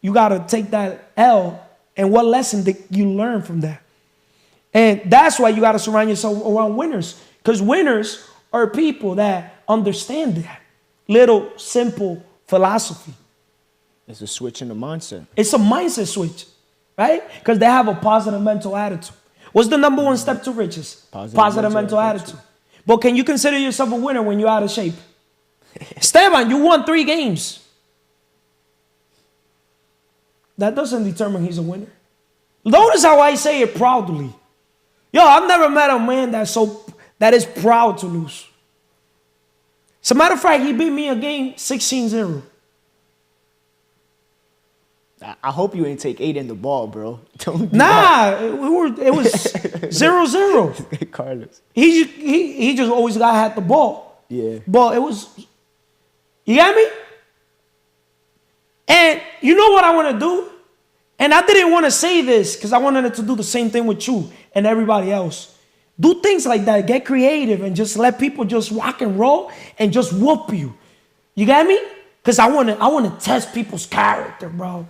S1: You got to take that L, and what lesson did you learn from that? And that's why you got to surround yourself around winners. Because winners are people that understand that little simple philosophy.
S4: It's a switch in the mindset.
S1: It's a mindset switch, right? Because they have a positive mental attitude. What's the number one step to riches? Positive mental attitude. But can you consider yourself a winner when you're out of shape? Esteban, you won 3 games. That doesn't determine he's a winner. Notice how I say it proudly. Yo, I've never met a man that is proud to lose. As a matter of fact, he beat me a game 16-0.
S4: I hope you ain't take 8 in the ball, bro. Don't do
S1: Nah, it was 0-0.
S4: Carlos.
S1: He just always had the ball.
S4: Yeah.
S1: But it was, you got me? And you know what I want to do? And I didn't want to say this because I wanted to do the same thing with you and everybody else. Do things like that. Get creative and just let people just rock and roll and just whoop you. You got me? Because I want to test people's character, bro.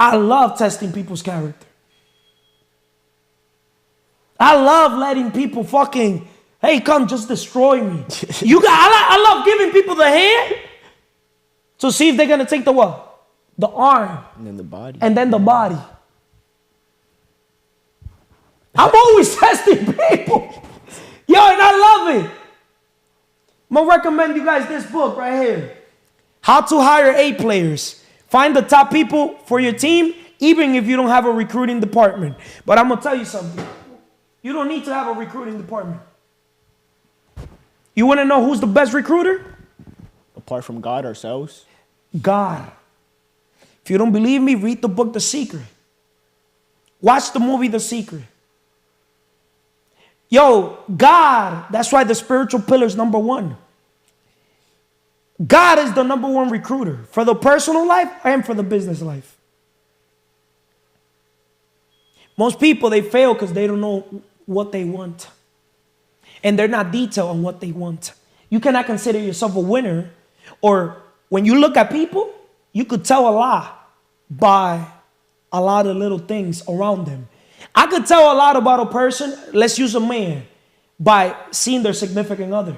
S1: I love testing people's character. I love letting people fucking, hey, come just destroy me. I love giving people the hand to see if they're going to take the what? The arm.
S4: And then the body.
S1: And then the body. I'm always testing people. Yo, and I love it. I'm going to recommend you guys this book right here. How to Hire A players. Find the top people for your team, even if you don't have a recruiting department. But I'm going to tell you something. You don't need to have a recruiting department. You want to know who's the best recruiter?
S4: Apart from God, ourselves.
S1: God. If you don't believe me, read the book The Secret. Watch the movie The Secret. Yo, God, that's why the spiritual pillar is number 1. God is the number 1 recruiter for the personal life and for the business life. Most people, they fail because they don't know what they want. And they're not detailed on what they want. You cannot consider yourself a winner, or when you look at people, you could tell a lot by a lot of little things around them. I could tell a lot about a person, let's use a man, by seeing their significant other.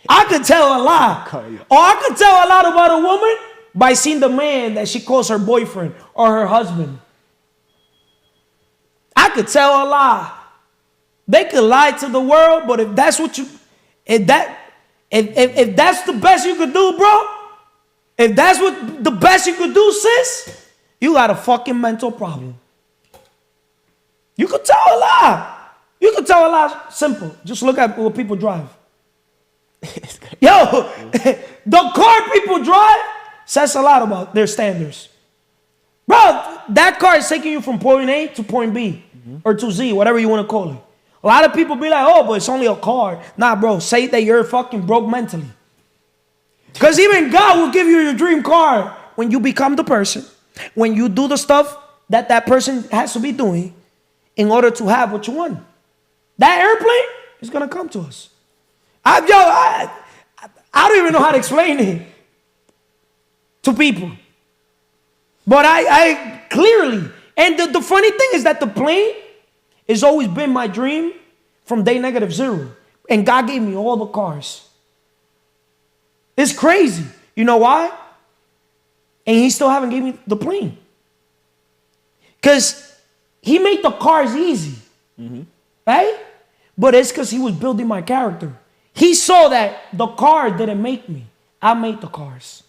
S1: I could tell a lot. Or I could tell a lot about a woman by seeing the man that she calls her boyfriend or her husband. I could tell a lot. They could lie to the world, but if that's what you, If that's the best you could do, bro, if that's what the best you could do, sis, you got a fucking mental problem. You could tell a lot. You could tell a lot simple. Just look at what people drive. Yo, the car people drive says a lot about their standards. Bro, that car is taking you from point A to point B, or to Z, whatever you want to call it. A lot of people be like, oh, but it's only a car. Nah, bro, say that you're fucking broke mentally. Because even God will give you your dream car when you become the person, when you do the stuff that that person has to be doing in order to have what you want. That airplane is going to come to us. I don't even know how to explain it to people. But I clearly, and the funny thing is that the plane has always been my dream from day -0. And God gave me all the cars. It's crazy. You know why? And he still haven't given me the plane. Because he made the cars easy. Right? But it's because he was building my character. He saw that the car didn't make me. I made the cars.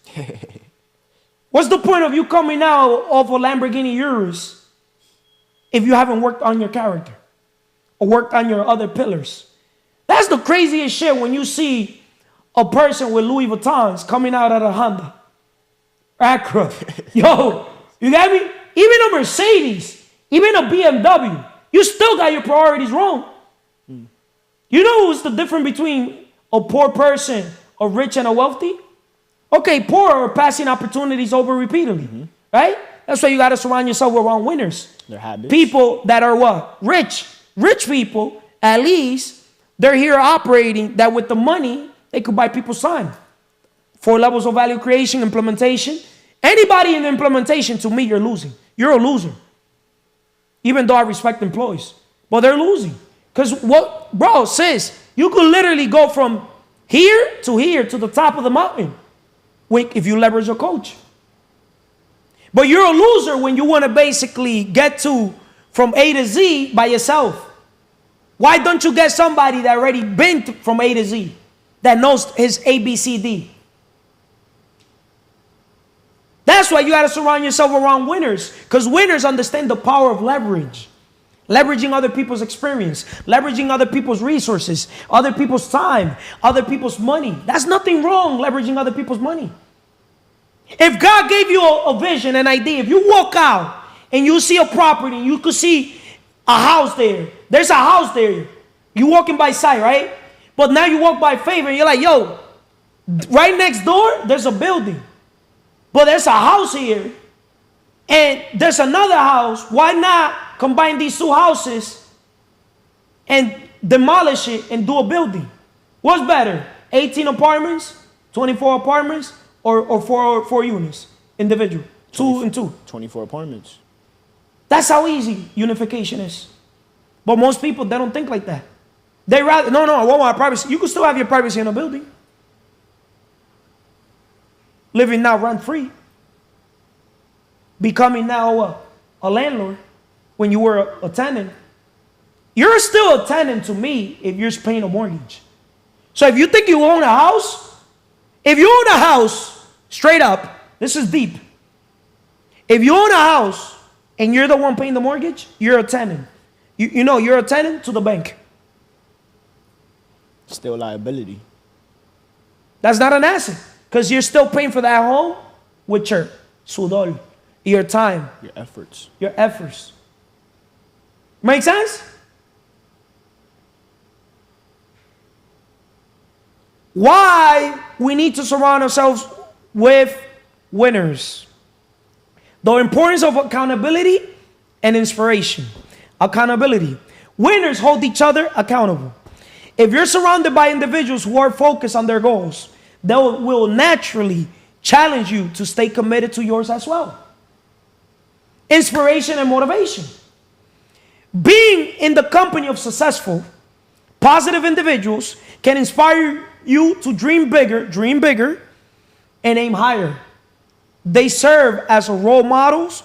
S1: What's the point of you coming out off a Lamborghini Urus if you haven't worked on your character or worked on your other pillars? That's the craziest shit when you see a person with Louis Vuittons coming out of a Honda Acura. Yo, you got me? Even a Mercedes, even a BMW, you still got your priorities wrong. You know what's the difference between a poor person, a rich, and a wealthy? Okay, poor are passing opportunities over repeatedly, right? That's why you got to surround yourself around winners.
S4: Their habits.
S1: People that are what? Rich. Rich people, at least, they're here operating that with the money, they could buy people's time. 4 levels of value creation, implementation. Anybody in implementation, to me, you're losing. You're a loser. Even though I respect employees. But they're losing. Because what, bro, sis, you could literally go from here to the top of the mountain if you leverage a coach. But you're a loser when you want to basically get to from A to Z by yourself. Why don't you get somebody that already been from A to Z, that knows his A, B, C, D? That's why you got to surround yourself around winners, because winners understand the power of leverage. Leveraging other people's experience, leveraging other people's resources, other people's time, other people's money. That's nothing wrong, leveraging other people's money. If God gave you a vision, an idea, if you walk out and you see a property, you could see a house there. There's a house there. You're walking by sight, right? But now you walk by favor and you're like, yo, right next door, there's a building. But there's a house here. And there's another house. Why not combine these two houses and demolish it and do a building? What's better? 18 apartments, 24 apartments, or four units, individual, 2 and 2.
S4: 24 apartments.
S1: That's how easy unification is. But most people, they don't think like that. They rather, no, I want my privacy. You can still have your privacy in a building. Living now rent-free. Becoming now a landlord when you were a tenant. You're still a tenant to me if you're paying a mortgage. So if you think you own a house, if you own a house, straight up, this is deep. If you own a house and you're the one paying the mortgage, you're a tenant. You know, you're a tenant to the bank.
S4: Still liability.
S1: That's not an asset because you're still paying for that home with your sudor, your time,
S4: Your efforts.
S1: your efforts. Make sense? Why we need to surround ourselves with winners. The importance of accountability and inspiration. Accountability. Winners hold each other accountable. If you're surrounded by individuals who are focused on their goals, they will naturally challenge you to stay committed to yours as well. Inspiration and motivation. Being in the company of successful, positive individuals can inspire you to dream bigger, and aim higher. They serve as role models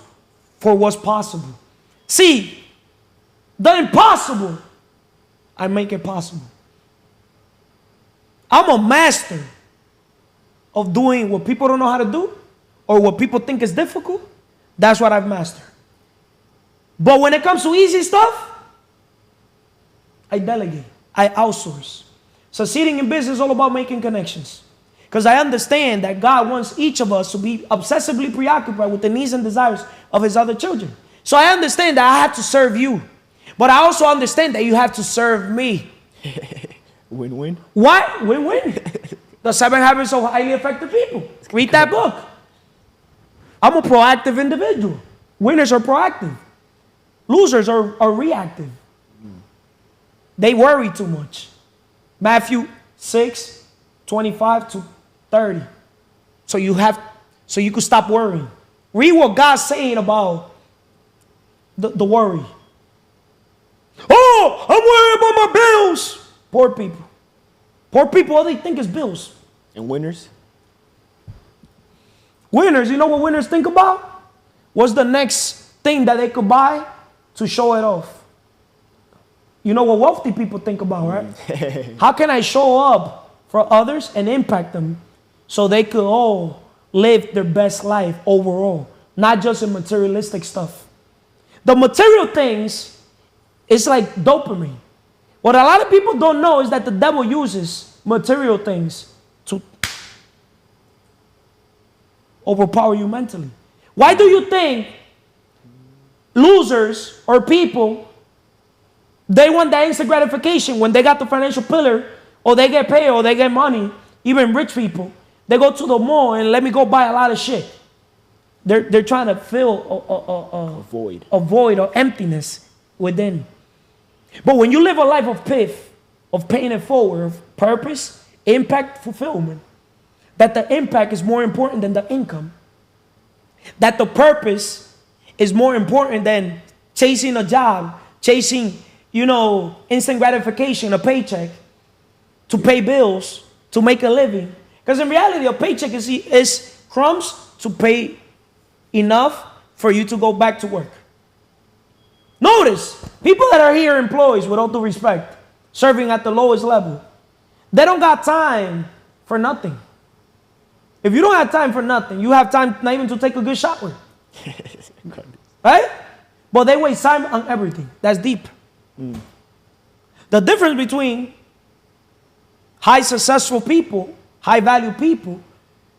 S1: for what's possible. See, the impossible, I make it possible. I'm a master of doing what people don't know how to do or what people think is difficult. That's what I've mastered. But when it comes to easy stuff, I delegate. I outsource. Succeeding in business is all about making connections. Because I understand that God wants each of us to be obsessively preoccupied with the needs and desires of his other children. So I understand that I have to serve you. But I also understand that you have to serve me.
S4: Win-win.
S1: What? Win-win. The 7 Habits of Highly Effective People. Read that book. I'm a proactive individual. Winners are proactive. Losers are reactive. They worry too much. Matthew 6, 25 to 30. So you could stop worrying. Read what God's saying about the worry. Oh, I'm worried about my bills. Poor people. Poor people, all they think is bills.
S4: And winners?
S1: Winners, you know what winners think about? What's the next thing that they could buy to show it off? You know what wealthy people think about, right? How can I show up for others and impact them so they could all live their best life overall, not just in materialistic stuff. The material things is like dopamine. What a lot of people don't know is that the devil uses material things to overpower you mentally. Why do you think losers or people, they want that instant gratification when they got the financial pillar, or they get paid, or they get money? Even rich people, they go to the mall and let me go buy a lot of shit. They're trying to fill a void or emptiness within. But when you live a life of pith, of paying it forward, of purpose, impact, fulfillment, that the impact is more important than the income, that the purpose is more important than chasing a job, chasing, instant gratification, a paycheck, to pay bills, to make a living. Because in reality, a paycheck is crumbs to pay enough for you to go back to work. Notice, people that are here employees, with all due respect, serving at the lowest level, they don't got time for nothing. If you don't have time for nothing, you have time not even to take a good shower. Right? But they waste time on everything. That's deep. The difference between high successful people, high value people,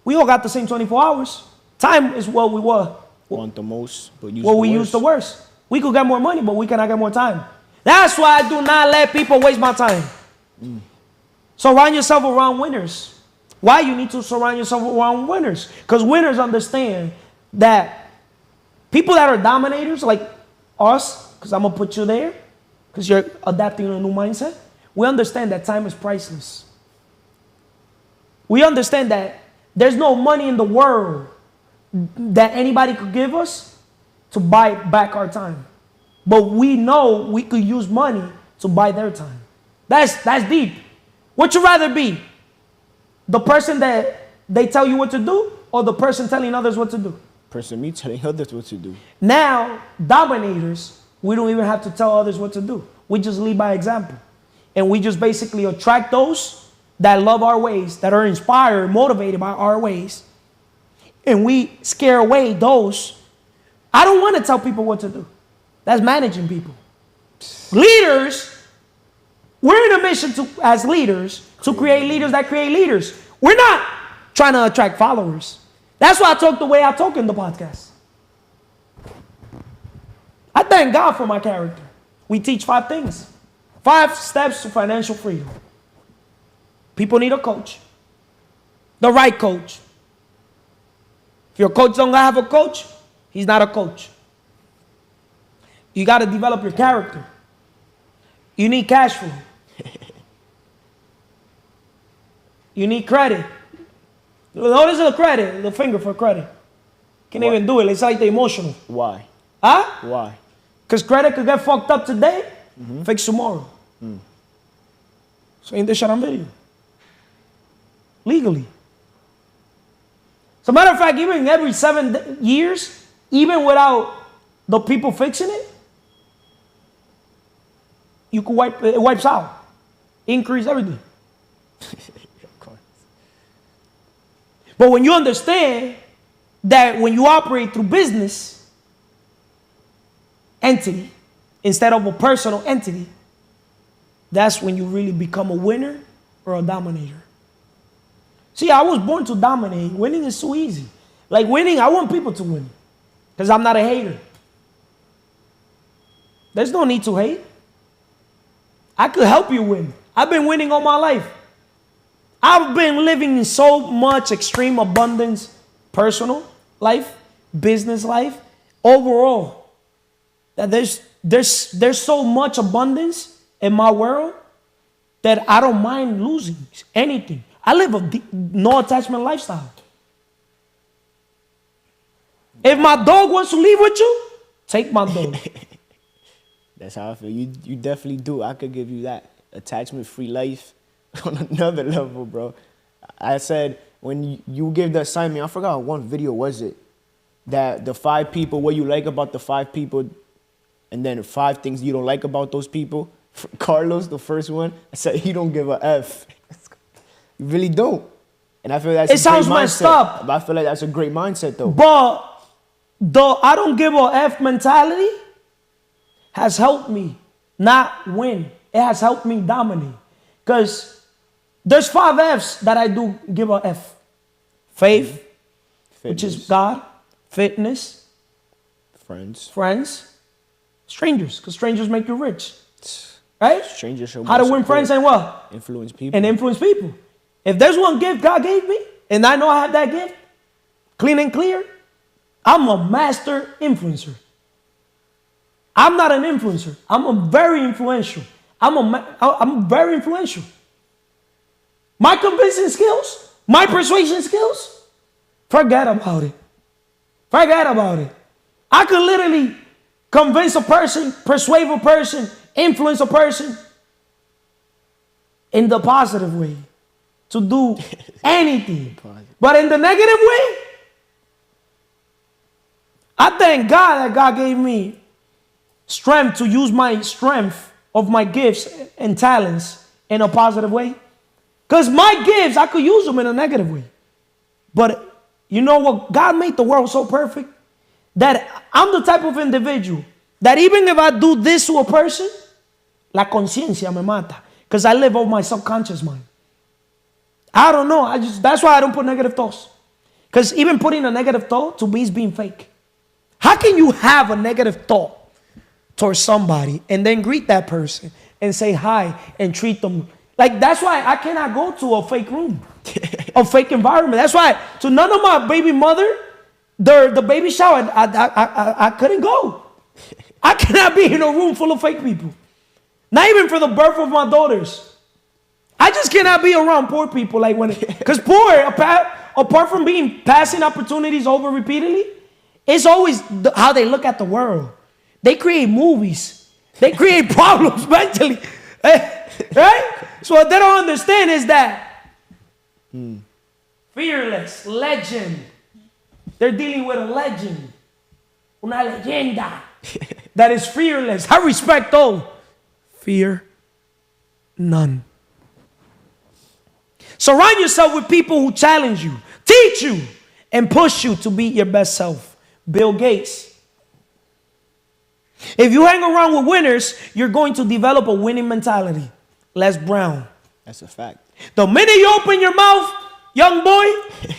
S1: we all got the same 24 hours. Time is what we
S4: want the most, but
S1: use the worst. We could get more money, but we cannot get more time. That's why I do not let people waste my time. Surround yourself around winners. Why you need to surround yourself around winners? Because winners understand that people that are dominators, like us, because I'm going to put you there, because you're adapting to a new mindset, we understand that time is priceless. We understand that there's no money in the world that anybody could give us to buy back our time. But we know we could use money to buy their time. That's deep. Would you rather be the person that they tell you what to do, or the person telling others what to do?
S4: Me telling others what to do.
S1: Now, dominators, we don't even have to tell others what to do. We just lead by example. And we just basically attract those that love our ways, that are inspired, motivated by our ways. And we scare away those. I don't want to tell people what to do. That's managing people. Leaders, we're in a mission as leaders to create leaders that create leaders. We're not trying to attract followers. That's why I talk the way I talk in the podcast. I thank God for my character. We teach 5 things. 5 steps to financial freedom. People need a coach. The right coach. If your coach don't have a coach, he's not a coach. You got to develop your character. You need cash flow. You need credit. Notice the credit, the finger for credit. Can't even do it. It's like the emotional.
S4: Why?
S1: Huh?
S4: Why?
S1: Because credit could get fucked up today, fix tomorrow. So ain't this shit on video? Legally. As a matter of fact, even every 7 years, even without the people fixing it, it wipes out. Increase everything. But when you understand that when you operate through business entity instead of a personal entity, that's when you really become a winner or a dominator. See, I was born to dominate. Winning is so easy. Like winning, I want people to win because I'm not a hater. There's no need to hate. I could help you win. I've been winning all my life. I've been living in so much extreme abundance, personal life, business life, overall, that there's so much abundance in my world that I don't mind losing anything. I live a no attachment lifestyle. If my dog wants to leave with you, take my dog.
S4: That's how I feel. You definitely do. I could give you that attachment-free life on another level, bro. I said when you give the assignment, I forgot what video was it, that the 5 people, what you like about the 5 people, and then 5 things you don't like about those people. Carlos, the first one, I said he don't give a F. You really don't. And I feel that's
S1: it sounds messed up.
S4: But I feel like that's a great mindset, though.
S1: But the I don't give a F mentality has helped me not win. It has helped me dominate. Because there's 5 F's that I do give a F. Faith, which is God. Fitness. Friends. Strangers, because strangers make you rich. Right?
S4: Strangers show
S1: how to win friends and what?
S4: Influence people.
S1: And influence people. If there's one gift God gave me, and I know I have that gift, clean and clear, I'm a master influencer. I'm not an influencer. I'm a very influential. I'm very influential. My convincing skills, my persuasion skills, forget about it. Forget about it. I could literally convince a person, persuade a person, influence a person in the positive way to do anything. But in the negative way, I thank God that God gave me strength to use my strength of my gifts and talents in a positive way. Because my gifts, I could use them in a negative way. But you know what? God made the world so perfect that I'm the type of individual that even if I do this to a person, la conciencia me mata. Because I live over my subconscious mind. I don't know. That's why I don't put negative thoughts. Because even putting a negative thought to me is being fake. How can you have a negative thought towards somebody and then greet that person and say hi and treat them? Like, that's why I cannot go to a fake room, a fake environment. That's why to none of my baby mother, the baby shower, I couldn't go. I cannot be in a room full of fake people. Not even for the birth of my daughters. I just cannot be around poor people. Like because poor, apart from being passing opportunities over repeatedly, it's always how they look at the world. They create movies. They create problems mentally. Right? So what they don't understand is that fearless, legend. They're dealing with a legend. Una leyenda. That is fearless. I respect all. Fear none. Surround yourself with people who challenge you, teach you, and push you to be your best self. Bill Gates. If you hang around with winners, you're going to develop a winning mentality. Les Brown.
S4: That's a fact.
S1: The minute you open your mouth, young boy,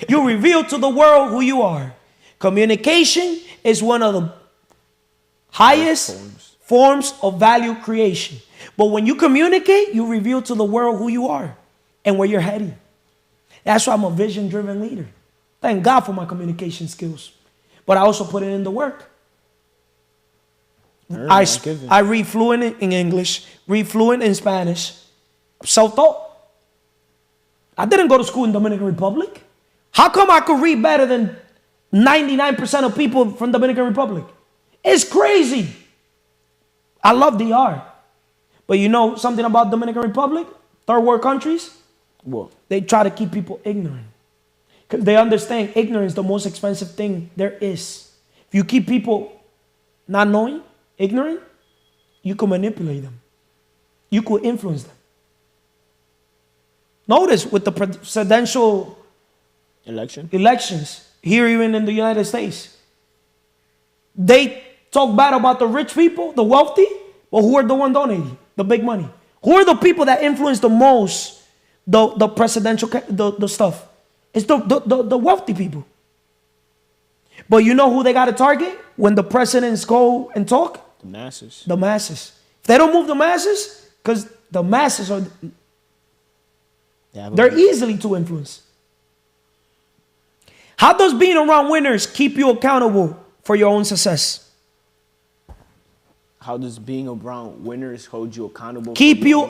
S1: you reveal to the world who you are. Communication is one of the highest forms of value creation. But when you communicate, you reveal to the world who you are and where you're heading. That's why I'm a vision-driven leader. Thank God for my communication skills. But I also put it in the work. I read fluent in English, read fluent in Spanish, self-taught. I didn't go to school in Dominican Republic. How come I could read better than 99% of people from Dominican Republic? It's crazy. I love the art. But you know something about Dominican Republic? Third world countries?
S4: What?
S1: They try to keep people ignorant. Because they understand ignorance is the most expensive thing there is. If you keep people not knowing, ignorant, you can manipulate them. You could influence them. Notice with the presidential elections here, even in the United States. They talk bad about the rich people, the wealthy, but who are the one donating the big money? Who are the people that influence the most the presidential the stuff? It's the wealthy people. But you know who they got to target when the presidents go and talk?
S4: The masses.
S1: The masses. If they don't move the masses, because the masses are, they're easily to influence. How does being around winners keep you accountable for your own success?
S4: How does being around winners hold you accountable?
S1: Keep you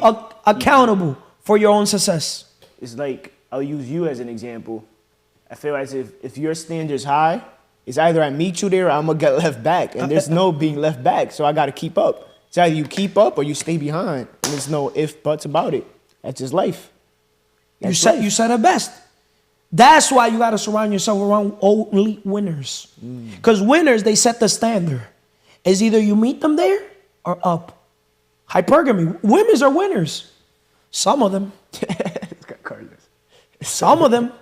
S1: accountable for your own success.
S4: It's like, I'll use you as an example. I feel as if your standard's high, it's either I meet you there or I'm going to get left back. And there's no being left back, so I got to keep up. It's either you keep up or you stay behind. And there's no if, buts about it. That's just life.
S1: You said it best. That's why you got to surround yourself around only winners. Because winners, they set the standard. It's either you meet them there or up. Hypergamy. Women are winners. Some of them. Some of them.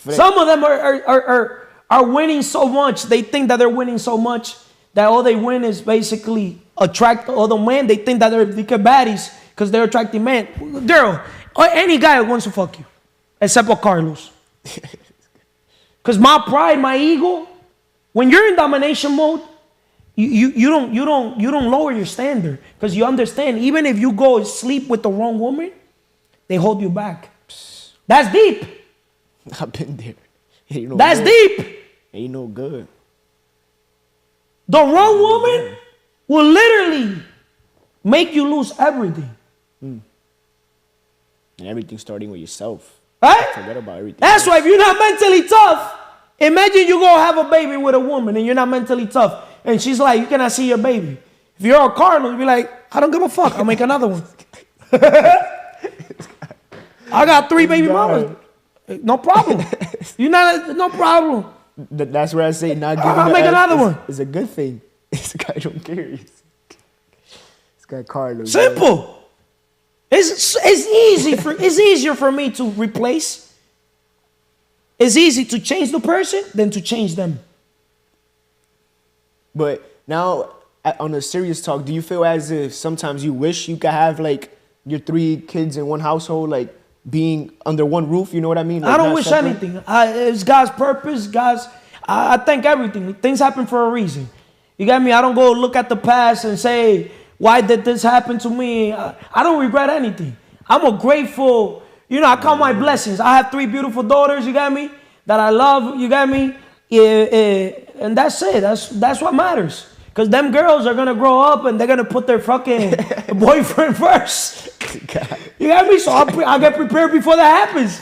S1: Some of them are winning so much. They think that they're winning so much that all they win is basically attract other men. They think that they're baddies because they're attracting men. Girl, or any guy wants to fuck you, except for Carlos. Because my pride, my ego, when you're in domination mode, you don't lower your standard because you understand even if you go and sleep with the wrong woman, they hold you back. That's deep.
S4: I've been there. Ain't no
S1: That's
S4: good.
S1: deep.
S4: Ain't no good.
S1: The wrong woman will literally make you lose everything.
S4: And everything starting with yourself.
S1: Right?
S4: Forget about everything.
S1: That's why if you're not mentally tough, imagine you go have a baby with a woman and you're not mentally tough. And she's like, you cannot see your baby. If you're a Cardinal, you'll be like, I don't give a fuck. I'll make another one. I got 3 baby mamas. No problem. No problem.
S4: That's where I say not giving
S1: I'll make another one.
S4: It's a good thing. This guy don't care. This guy Carlos.
S1: Simple. It's easier for me to replace. It's easy to change the person than to change them.
S4: But now, on a serious talk, do you feel as if sometimes you wish you could have like your 3 kids in one household, like being under one roof? You know what I mean? Like
S1: I don't wish anything. It's God's purpose. I think everything. Things happen for a reason. You got me? I don't go look at the past and say, why did this happen to me? I don't regret anything. I'm a grateful, I count my blessings. I have 3 beautiful daughters, you got me, that I love, you got me? And that's it. That's what matters. Because them girls are going to grow up and they're going to put their fucking boyfriend first. You got me? So I'll get prepared before that happens.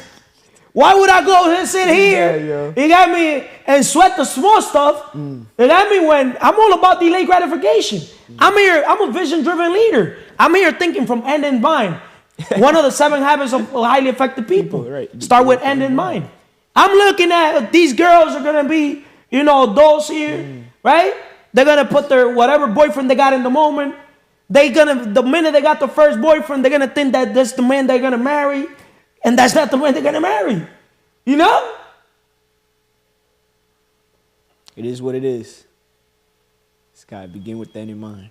S1: Why would I go and sit here, you got me, and sweat the small stuff? You got me? When I'm all about delayed gratification. I'm a vision-driven leader. I'm here thinking from end in mind. One of the 7 habits of highly effective people. Start with end in mind. I'm looking at these girls are going to be, adults here, right? They're going to put their whatever boyfriend they got in the moment. The minute they got the first boyfriend, they're going to think that that's the man they're going to marry. And that's not the man they're going to marry. You know?
S4: It is what it is. It's got to begin with that in mind.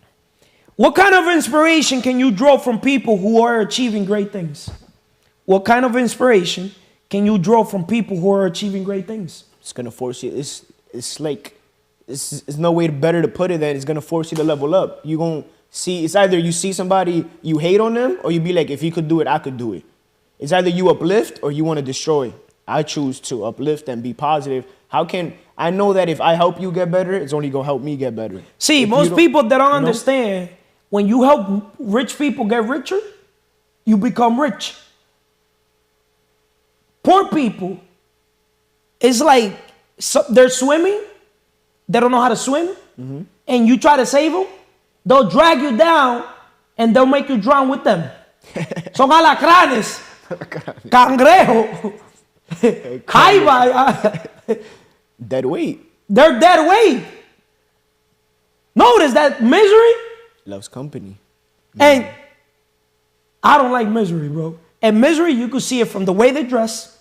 S1: What kind of inspiration can you draw from people who are achieving great things? What kind of inspiration can you draw from people who are achieving great things?
S4: It's going to force you. It's like, it's no way better to put it than it's going to force you to level up. You're going to see, it's either you see somebody, you hate on them, or you be like, if he could do it, I could do it. It's either you uplift or you want to destroy. I choose to uplift and be positive. I know that if I help you get better, it's only going to help me get better.
S1: See, most people that don't understand, when you help rich people get richer, you become rich. Poor people, it's like they're swimming, they don't know how to swim, and you try to save them, they'll drag you down and they'll make you drown with them. Son alacranes. Cangrejo. Jaiba.
S4: Dead weight.
S1: They're dead weight. Notice that misery
S4: loves company.
S1: And I don't like misery, bro. And misery, you could see it from the way they dress,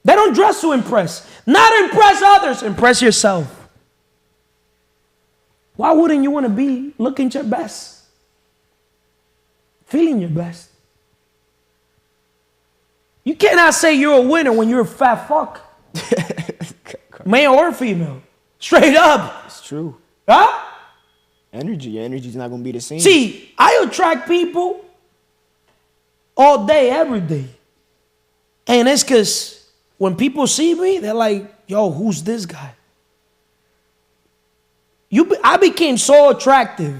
S1: They don't dress to impress. Not impress others, impress yourself. Why wouldn't you want to be looking your best? Feeling your best. You cannot say you're a winner when you're a fat fuck. Male or female. Straight up.
S4: It's true.
S1: Huh?
S4: Your energy's not gonna be the same.
S1: See, I attract people all day, every day. And it's because when people see me, they're like, yo, who's this guy? I became so attractive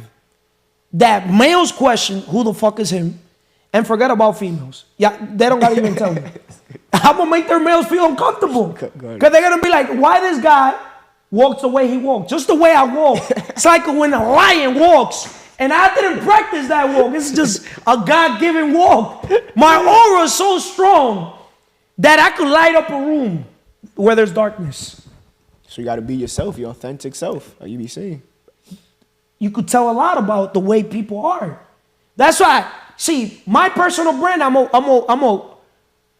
S1: that males question, who the fuck is him? And forget about females. Yeah, they don't gotta even tell me. I'm gonna make their males feel uncomfortable. Because they're gonna be like, why this guy walks the way he walks? Just the way I walk. It's like when a lion walks. And I didn't practice that walk. It's just a God-given walk. My aura is so strong that I could light up a room where there's darkness.
S4: So you gotta be yourself, your authentic self, like you be saying.
S1: You could tell a lot about the way people are. That's why, see, my personal brand, I'm a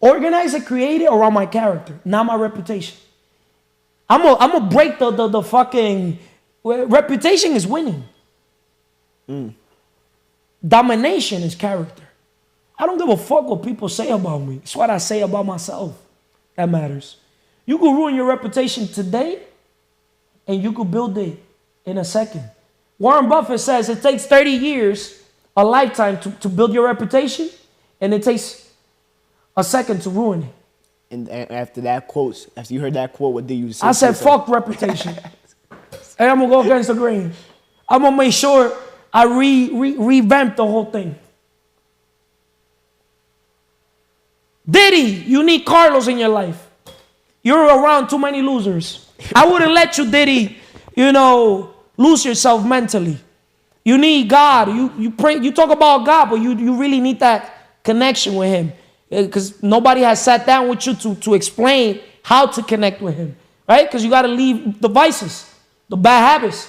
S1: organize and create it around my character, not my reputation. I'm a break the fucking reputation is winning. Domination is character. I don't give a fuck what people say about me. It's what I say about myself that matters. You could ruin your reputation today, and you could build it in a second. Warren Buffett says it takes 30 years, a lifetime, to build your reputation, and it takes a second to ruin it.
S4: And after you heard that quote, what did you say?
S1: I said, fuck reputation. And I'm going to go against the grain. I'm going to make sure I revamp the whole thing. Diddy, you need Carlos in your life. You're around too many losers. I wouldn't let you, Diddy, lose yourself mentally. You need God. You pray. You talk about God, but you really need that connection with Him, because nobody has sat down with you to explain how to connect with Him, right? Because you got to leave the vices, the bad habits.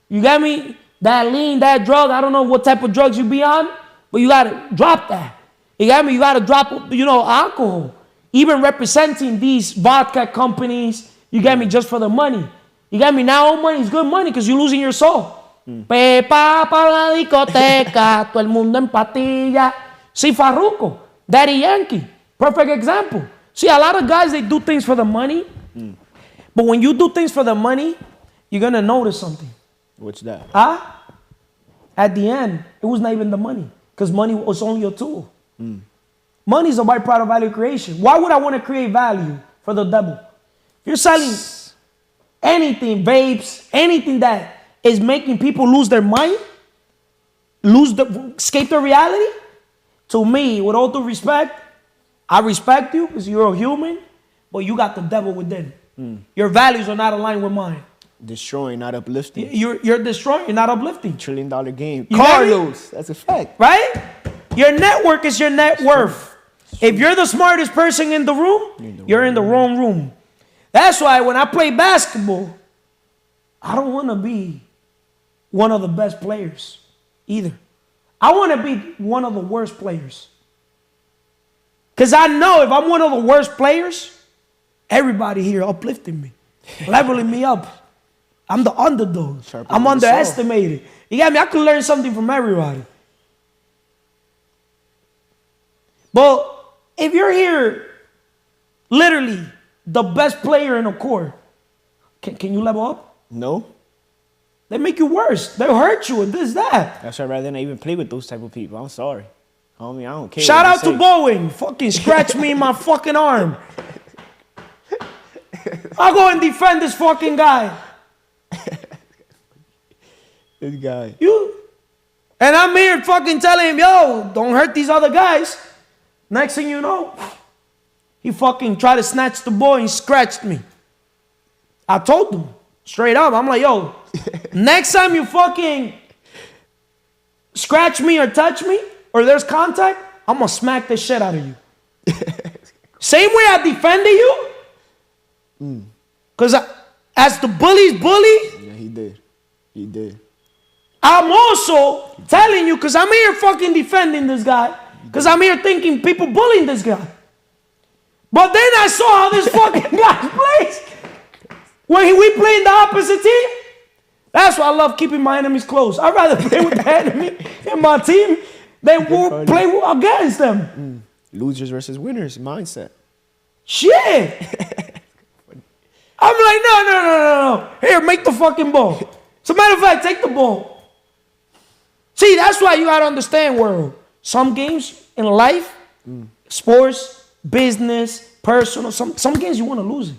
S1: You got me? That lean, that drug. I don't know what type of drugs you be on, but you got to drop that. You got me? You got to drop, alcohol. Even representing these vodka companies, you got me, just for the money. You got me? Now all money is good money because you're losing your soul. Pepa para la discoteca, todo el mundo en patilla. See, Farruko, Daddy Yankee, perfect example. See, a lot of guys, they do things for the money. But when you do things for the money, you're going to notice something.
S4: What's that?
S1: At the end, it was not even the money, because money was only a tool. Money is a byproduct of value creation. Why would I want to create value for the devil? If you're selling anything, vapes, anything that is making people lose their mind, escape their reality, to me, with all due respect, I respect you because you're a human, but you got the devil within. Your values are not aligned with mine.
S4: Destroying, not uplifting.
S1: You're destroying, you're not uplifting.
S4: $1 trillion game.
S1: You
S4: Carlos, that's a fact.
S1: Right? Your network is your net worth. If you're the smartest person in the room, you're in the wrong room. That's why when I play basketball, I don't want to be one of the best players either. I want to be one of the worst players. Because I know if I'm one of the worst players, everybody here uplifting me, leveling me up. I'm the underdog. I'm underestimated. You got me? I could learn something from everybody. But if you're here, literally the best player in the court, can you level up?
S4: No.
S1: They make you worse. They'll hurt you and this, that.
S4: That's why I'd rather not even play with those type of people. I'm sorry. Homie, I don't care.
S1: Shout out to Boeing. Fucking scratch me in my fucking arm. I'll go and defend this fucking guy.
S4: This guy.
S1: And I'm here fucking telling him, yo, don't hurt these other guys. Next thing you know, he fucking tried to snatch the ball and scratched me. I told him straight up. I'm like, yo, next time you fucking scratch me or touch me or there's contact, I'm going to smack the shit out of you. Same way I defended you. Because as the bully's bully.
S4: Yeah, he did. He did.
S1: I'm also telling you, because I'm here fucking defending this guy. Because I'm here thinking people bullying this guy. But then I saw how this fucking guy plays. When we played the opposite team, that's why I love keeping my enemies close. I'd rather play with the enemy in my team than play against them.
S4: Losers versus winners mindset.
S1: Shit. I'm like, no. Here, make the fucking ball. As a matter of fact, take the ball. See, that's why you gotta understand, world. Some games in life, sports, business, personal, some games you want to lose it.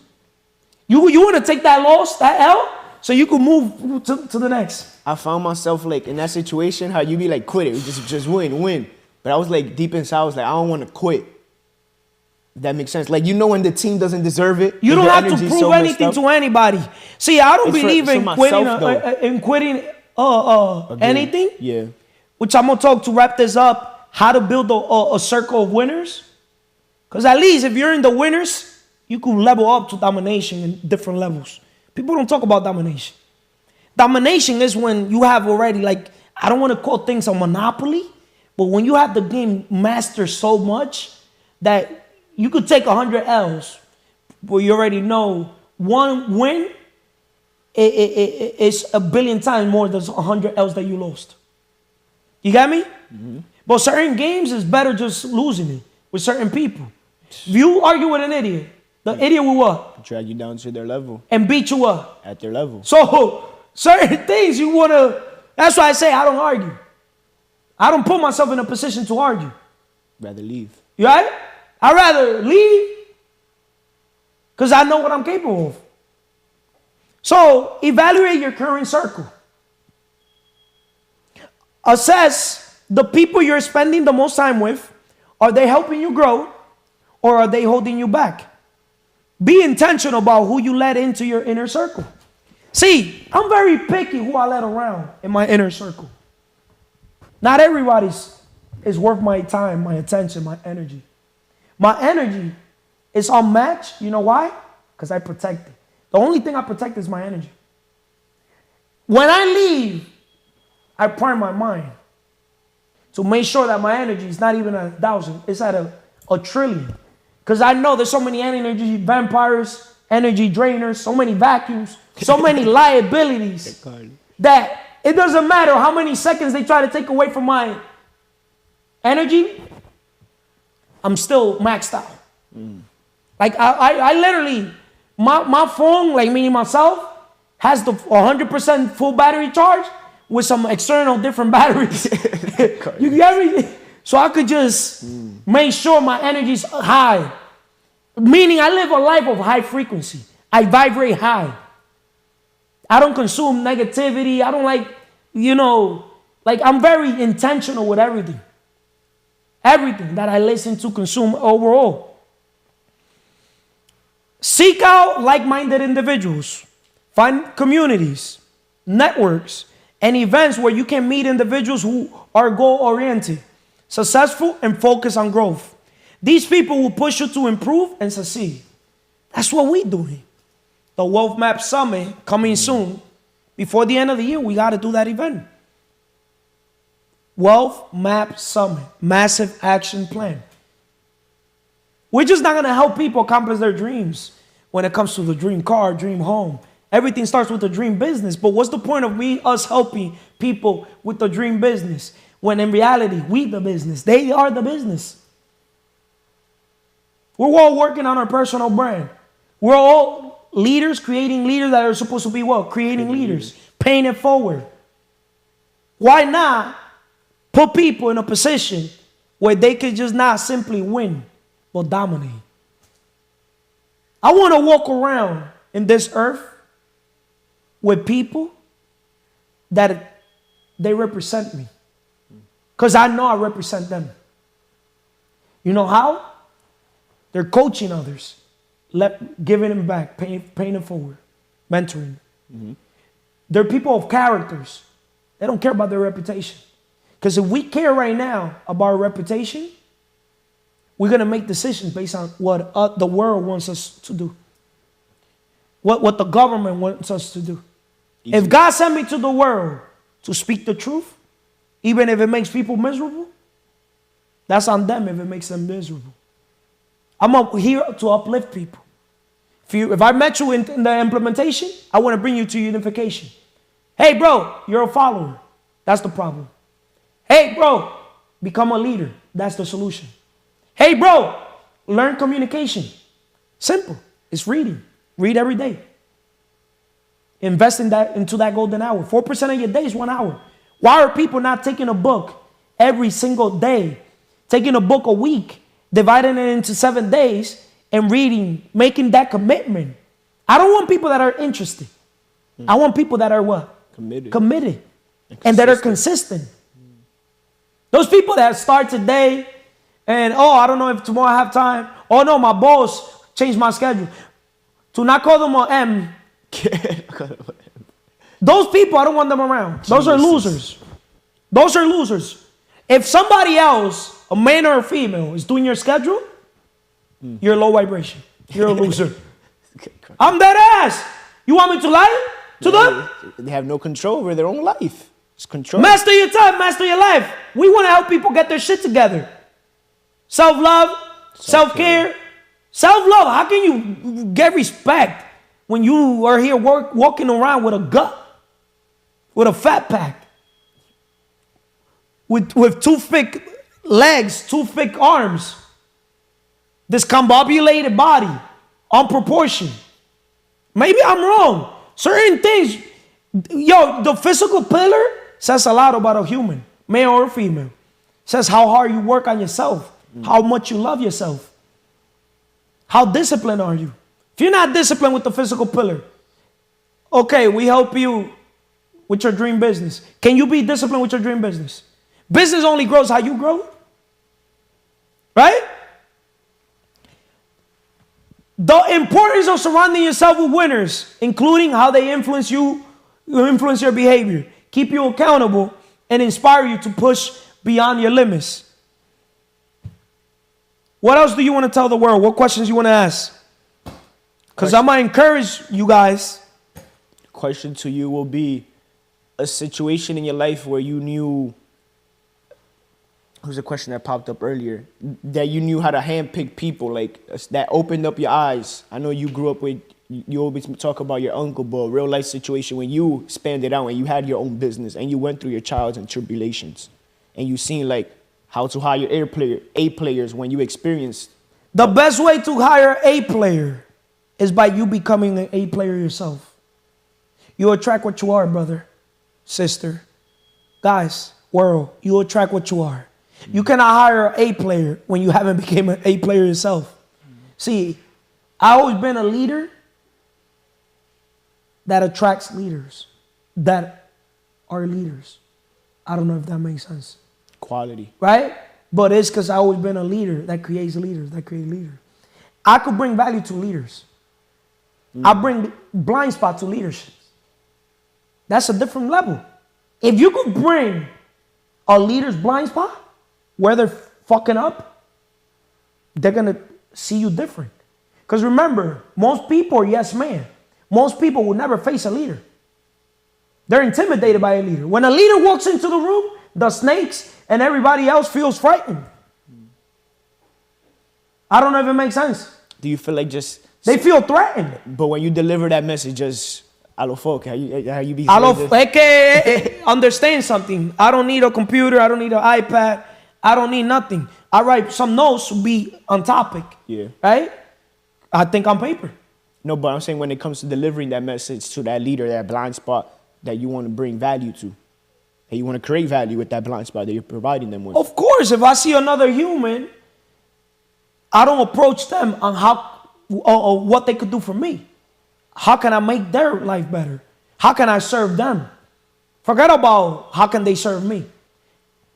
S1: You want to take that loss, that L, so you can move to the next.
S4: I found myself like in that situation, how you be like, quit it, just win. But I was like deep inside, I was like, I don't want to quit. That makes sense. Like, you know, when the team doesn't deserve it,
S1: you don't have to prove anything to anybody. See, I don't believe in quitting anything.
S4: Yeah.
S1: Which I'm gonna talk to wrap this up. How to build a circle of winners. Because at least if you're in the winners, you can level up to domination in different levels. People don't talk about domination. Domination is when you have already, like, I don't want to call things a monopoly, but when you have the game mastered so much that you could take 100 L's, but you already know one win is a billion times more than 100 L's that you lost. You got me? Mm-hmm. But certain games is better just losing it with certain people. If you argue with an idiot, the idiot will what?
S4: Drag you down to their level.
S1: And beat you up.
S4: At their level.
S1: So, certain things you want to, that's why I say I don't argue. I don't put myself in a position to argue.
S4: Rather leave.
S1: You right? I'd rather leave because I know what I'm capable of. So, evaluate your current circle. Assess the people you're spending the most time with. Are they helping you grow or are they holding you back? Be intentional about who you let into your inner circle. See, I'm very picky who I let around in my inner circle. Not everybody's is worth my time, my attention, my energy. My energy is unmatched. You know why? Because I protect it. The only thing I protect is my energy. When I leave, I prime my mind to make sure that my energy is not even at 1,000. It's at a trillion. Because I know there's so many energy vampires, energy drainers, so many vacuums, so many liabilities that it doesn't matter how many seconds they try to take away from my energy, I'm still maxed out. Like I literally, my phone, like meaning myself, has the 100% full battery charge with some external different batteries. You get me? So I could just make sure my energy's high. Meaning I live a life of high frequency. I vibrate high. I don't consume negativity. I don't like I'm very intentional with everything. Everything that I listen to, consume overall. Seek out like-minded individuals. Find communities, networks, and events where you can meet individuals who are goal-oriented, successful, and focused on growth. These people will push you to improve and succeed. That's what we're doing. The Wealth Map Summit coming soon. Before the end of the year, we got to do that event. Wealth Map Summit, massive action plan. We're just not going to help people accomplish their dreams when it comes to the dream car, dream home. Everything starts with the dream business. But what's the point of us helping people with the dream business when in reality, we the business. They are the business. We're all working on our personal brand. We're all leaders, creating leaders that are supposed to be what? Creating leaders. Paying it forward. Why not put people in a position where they could just not simply win, but dominate? I want to walk around in this earth with people that they represent me. Because I know I represent them. You know how? They're coaching others, giving them back, paying them forward, mentoring. Mm-hmm. They're people of characters. They don't care about their reputation. Because if we care right now about our reputation, we're going to make decisions based on what the world wants us to do. What the government wants us to do. Easy. If God sent me to the world to speak the truth, even if it makes people miserable, that's on them if it makes them miserable. I'm here to uplift people. If I met you in the implementation, I want to bring you to unification. Hey, bro, you're a follower. That's the problem. Hey, bro, become a leader. That's the solution. Hey, bro, learn communication. Simple. It's reading. Read every day. Invest into that golden hour. 4% of your day is 1 hour. Why are people not taking a book every single day? Taking a book a week, dividing it into 7 days, and reading, making that commitment. I don't want people that are interested. I want people that are what? Committed. And that are consistent. Those people that start today and, oh, I don't know if tomorrow I have time. Oh, no, my boss changed my schedule. To not call them an M. Those people, I don't want them around. Those are losers. Those are losers. If somebody else, a man or a female, is doing your schedule, you're low vibration. You're a loser. I'm dead ass. You want me to lie to them?
S4: They have no control over their own life. It's control.
S1: Master your time, master your life. We want to help people get their shit together. Self-love, self-care, self-love. How can you get respect when you are here walking around with a gut, with a fat pack, with too thick legs, too thick arms, discombobulated body, unproportioned? Maybe I'm wrong. Certain things, the physical pillar says a lot about a human, male or female. Says how hard you work on yourself, how much you love yourself. How disciplined are you? If you're not disciplined with the physical pillar, okay, we help you with your dream business. Can you be disciplined with your dream business? Business only grows how you grow. Right? The importance of surrounding yourself with winners, including how they influence you, influence your behavior, keep you accountable, and inspire you to push beyond your limits. What else do you want to tell the world? What questions you want to ask? Because I'm going to encourage you guys.
S4: Question to you will be a situation in your life where you knew, who's a question that popped up earlier, that you knew how to handpick people, like that opened up your eyes. I know you grew up with, you always talk about your uncle, but a real life situation when you spanned it out and you had your own business and you went through your trials and tribulations and you seen like how to hire A players when you experienced.
S1: The best way to hire A player is by you becoming an A player yourself. You attract what you are, brother, sister, guys, world. You attract what you are. You cannot hire an A player when you haven't become an A player yourself. See, I've always been a leader that attracts leaders that are leaders. I don't know if that makes sense.
S4: Quality.
S1: Right? But it's because I've always been a leader that creates leaders, that create leaders. I could bring value to leaders. I bring blind spot to leadership. That's a different level. If you could bring a leader's blind spot, where they're fucking up, they're going to see you different. Because remember, most people are yes man. Most people will never face a leader. They're intimidated by a leader. When a leader walks into the room, the snakes and everybody else feels frightened. I don't know if it makes sense.
S4: Do you feel like just...
S1: They feel threatened.
S4: But when you deliver that message, just... a lo fuck, how you be...
S1: Understand something. I don't need a computer. I don't need an iPad. I don't need nothing. I write some notes to be on topic.
S4: Yeah.
S1: Right? I think on paper.
S4: No, but I'm saying when it comes to delivering that message to that leader, that blind spot that you want to bring value to, and you want to create value with that blind spot that you're providing them with.
S1: Of course, if I see another human, I don't approach them on how or what they could do for me. How can I make their life better? How can I serve them? Forget about how can they serve me.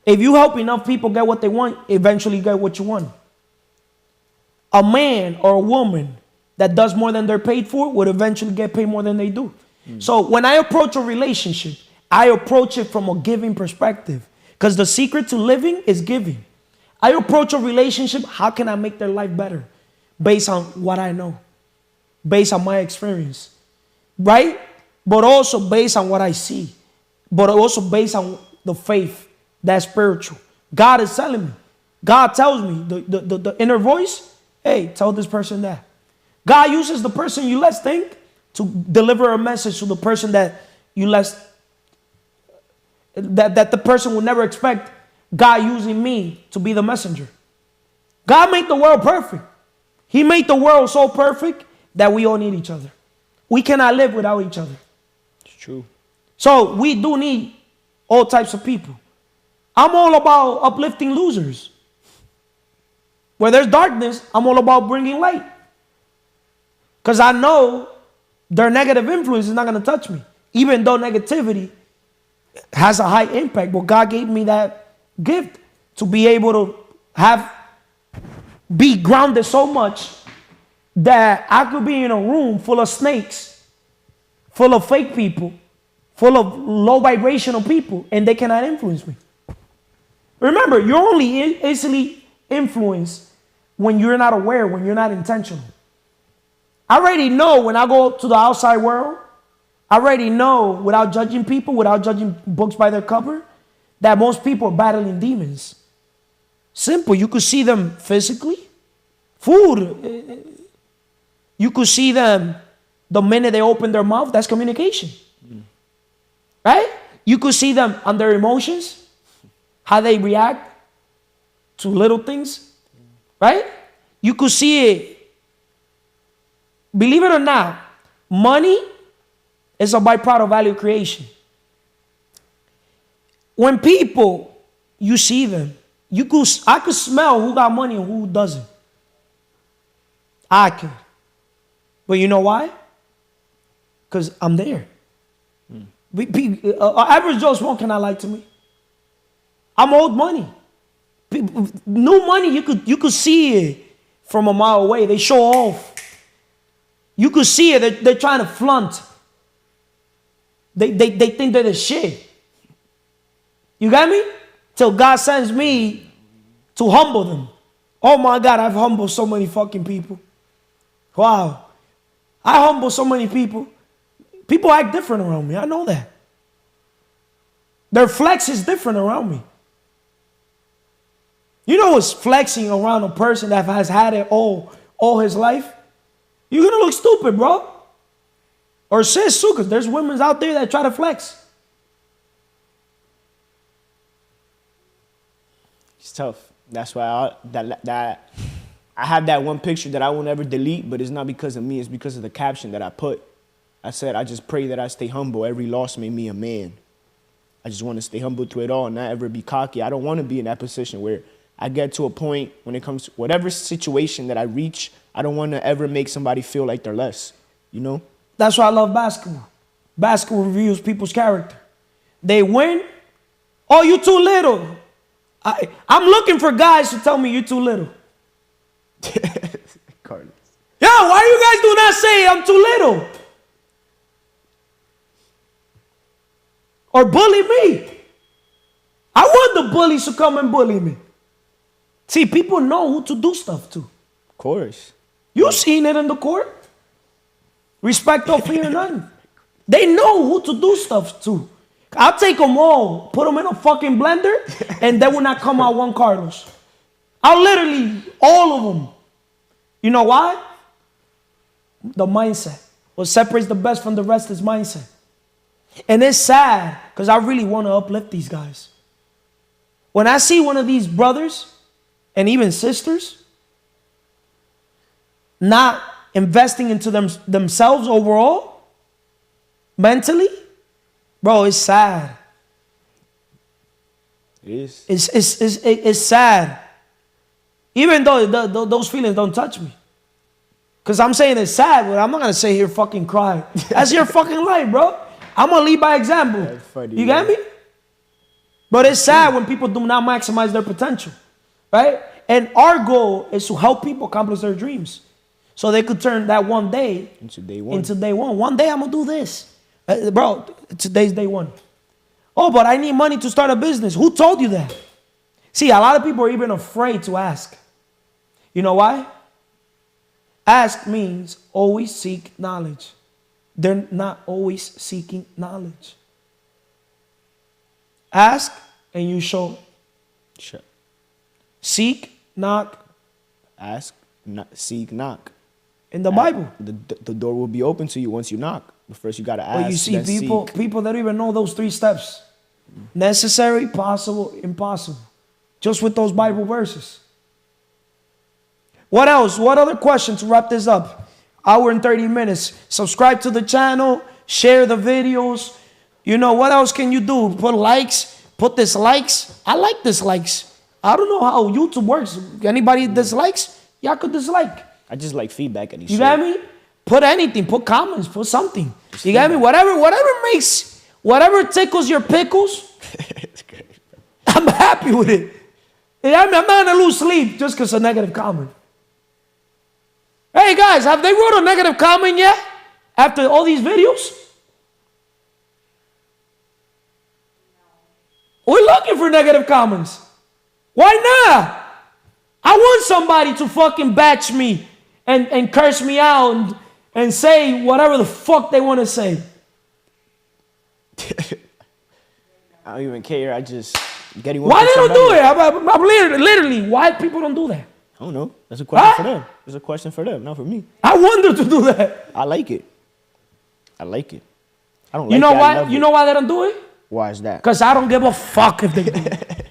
S1: If you help enough people get what they want, eventually you get what you want. A man or a woman that does more than they're paid for would eventually get paid more than they do. So when I approach a relationship, I approach it from a giving perspective. Because the secret to living is giving. I approach a relationship, how can I make their life better? Based on what I know. Based on my experience. Right? But also based on what I see. But also based on the faith that's spiritual. God is telling me. God tells me, the inner voice Hey, tell this person that. God uses the person you less think to deliver a message to the person that you less, that the person would never expect God using me to be the messenger. God made the world perfect. He made the world so perfect that we all need each other. We cannot live without each other.
S4: It's true.
S1: So we do need all types of people. I'm all about uplifting losers. Where there's darkness, I'm all about bringing light. Because I know their negative influence is not going to touch me. Even though negativity has a high impact. But God gave me that gift to be able to be grounded so much that I could be in a room full of snakes, full of fake people, full of low vibrational people, and they cannot influence me. Remember, you're only easily influenced when you're not aware, when you're not intentional. I already know when I go to the outside world, I already know without judging people, without judging books by their cover, that most people are battling demons. Simple. You could see them physically. Food. You could see them the minute they open their mouth. That's communication. Right? You could see them on their emotions, how they react to little things. Right? You could see it. Believe it or not, money is a byproduct of value creation. When people, you see them, I could smell who got money and who doesn't. I could. But you know why? Because I'm there. Average Joe Smoke cannot lie to me. I'm old money. New money, you could see it from a mile away. They show off. You could see it. They're trying to flaunt. They think they're the shit. You got me? Till God sends me to humble them. Oh my God, I've humbled so many fucking people. Wow. I humble so many people. People act different around me. I know that. Their flex is different around me. You know what's flexing around a person that has had it all his life? You're going to look stupid, bro. Or sis, too, because there's women out there that try to flex.
S4: It's tough. That's why I have that one picture that I will never delete, but it's not because of me. It's because of the caption that I put. I said, I just pray that I stay humble. Every loss made me a man. I just want to stay humble through it all and not ever be cocky. I don't want to be in that position where I get to a point when it comes to whatever situation that I reach, I don't want to ever make somebody feel like they're less, you know?
S1: That's why I love basketball. Basketball reveals people's character. They win. Oh, you too little. I'm looking for guys to tell me you're too little.
S4: Carlos.
S1: Yeah, why you guys do not say I'm too little? Or bully me. I want the bullies to come and bully me. See, people know who to do stuff to.
S4: Of course.
S1: You seen it in the court. Respect or fear none. They know who to do stuff to. I'll take them all, put them in a fucking blender, and they will not come out one Carlos. I'll literally, all of them. You know why? The mindset. What separates the best from the rest is mindset. And it's sad, because I really want to uplift these guys. When I see one of these brothers, and even sisters, not investing into themselves overall, mentally, bro, it's sad.
S4: It is.
S1: It's sad. Even though those feelings don't touch me. Because I'm saying it's sad, but I'm not going to sit here fucking cry. That's your fucking life, bro. I'm going to lead by example.
S4: That's funny,
S1: you get me? But it's sad when people do not maximize their potential. Right? And our goal is to help people accomplish their dreams. So they could turn that one day
S4: into day one.
S1: One day I'm going to do this. Bro, today's day one. Oh, but I need money to start a business. Who told you that? See, a lot of people are even afraid to ask. You know why? Ask means always seek knowledge. They're not always seeking knowledge. Ask and you show.
S4: Sure.
S1: Seek, knock,
S4: ask, seek, knock.
S1: In the Bible.
S4: The door will be open to you once you knock. But first you gotta ask.
S1: But you see,
S4: then
S1: people
S4: seek.
S1: that don't even know those 3 steps. Necessary, possible, impossible. Just with those Bible verses. What else? What other question to wrap this up? Hour and 30 minutes. Subscribe to the channel. Share the videos. You know, what else can you do? Put likes. Put dislikes. I like dislikes. I don't know how YouTube works. Anybody dislikes? Y'all could dislike.
S4: I just like feedback at these.
S1: You got me? Put anything. Put comments. Put something. You got me? Whatever tickles your pickles, I'm happy with it. You got me? I'm not gonna lose sleep just because of a negative comment. Hey guys, have they wrote a negative comment yet? After all these videos? We're looking for negative comments. Why not? I want somebody to fucking batch me and curse me out and say whatever the fuck they want to say.
S4: I don't even care. I just getting.
S1: Why they don't do it? I'm literally, why people don't do that?
S4: I don't know. That's a question for them. It's a question for them, not for me.
S1: I want them to do that.
S4: I like it. I like it. I don't.
S1: You know why? You know why they don't do it?
S4: Why is that?
S1: Because I don't give a fuck if they do it.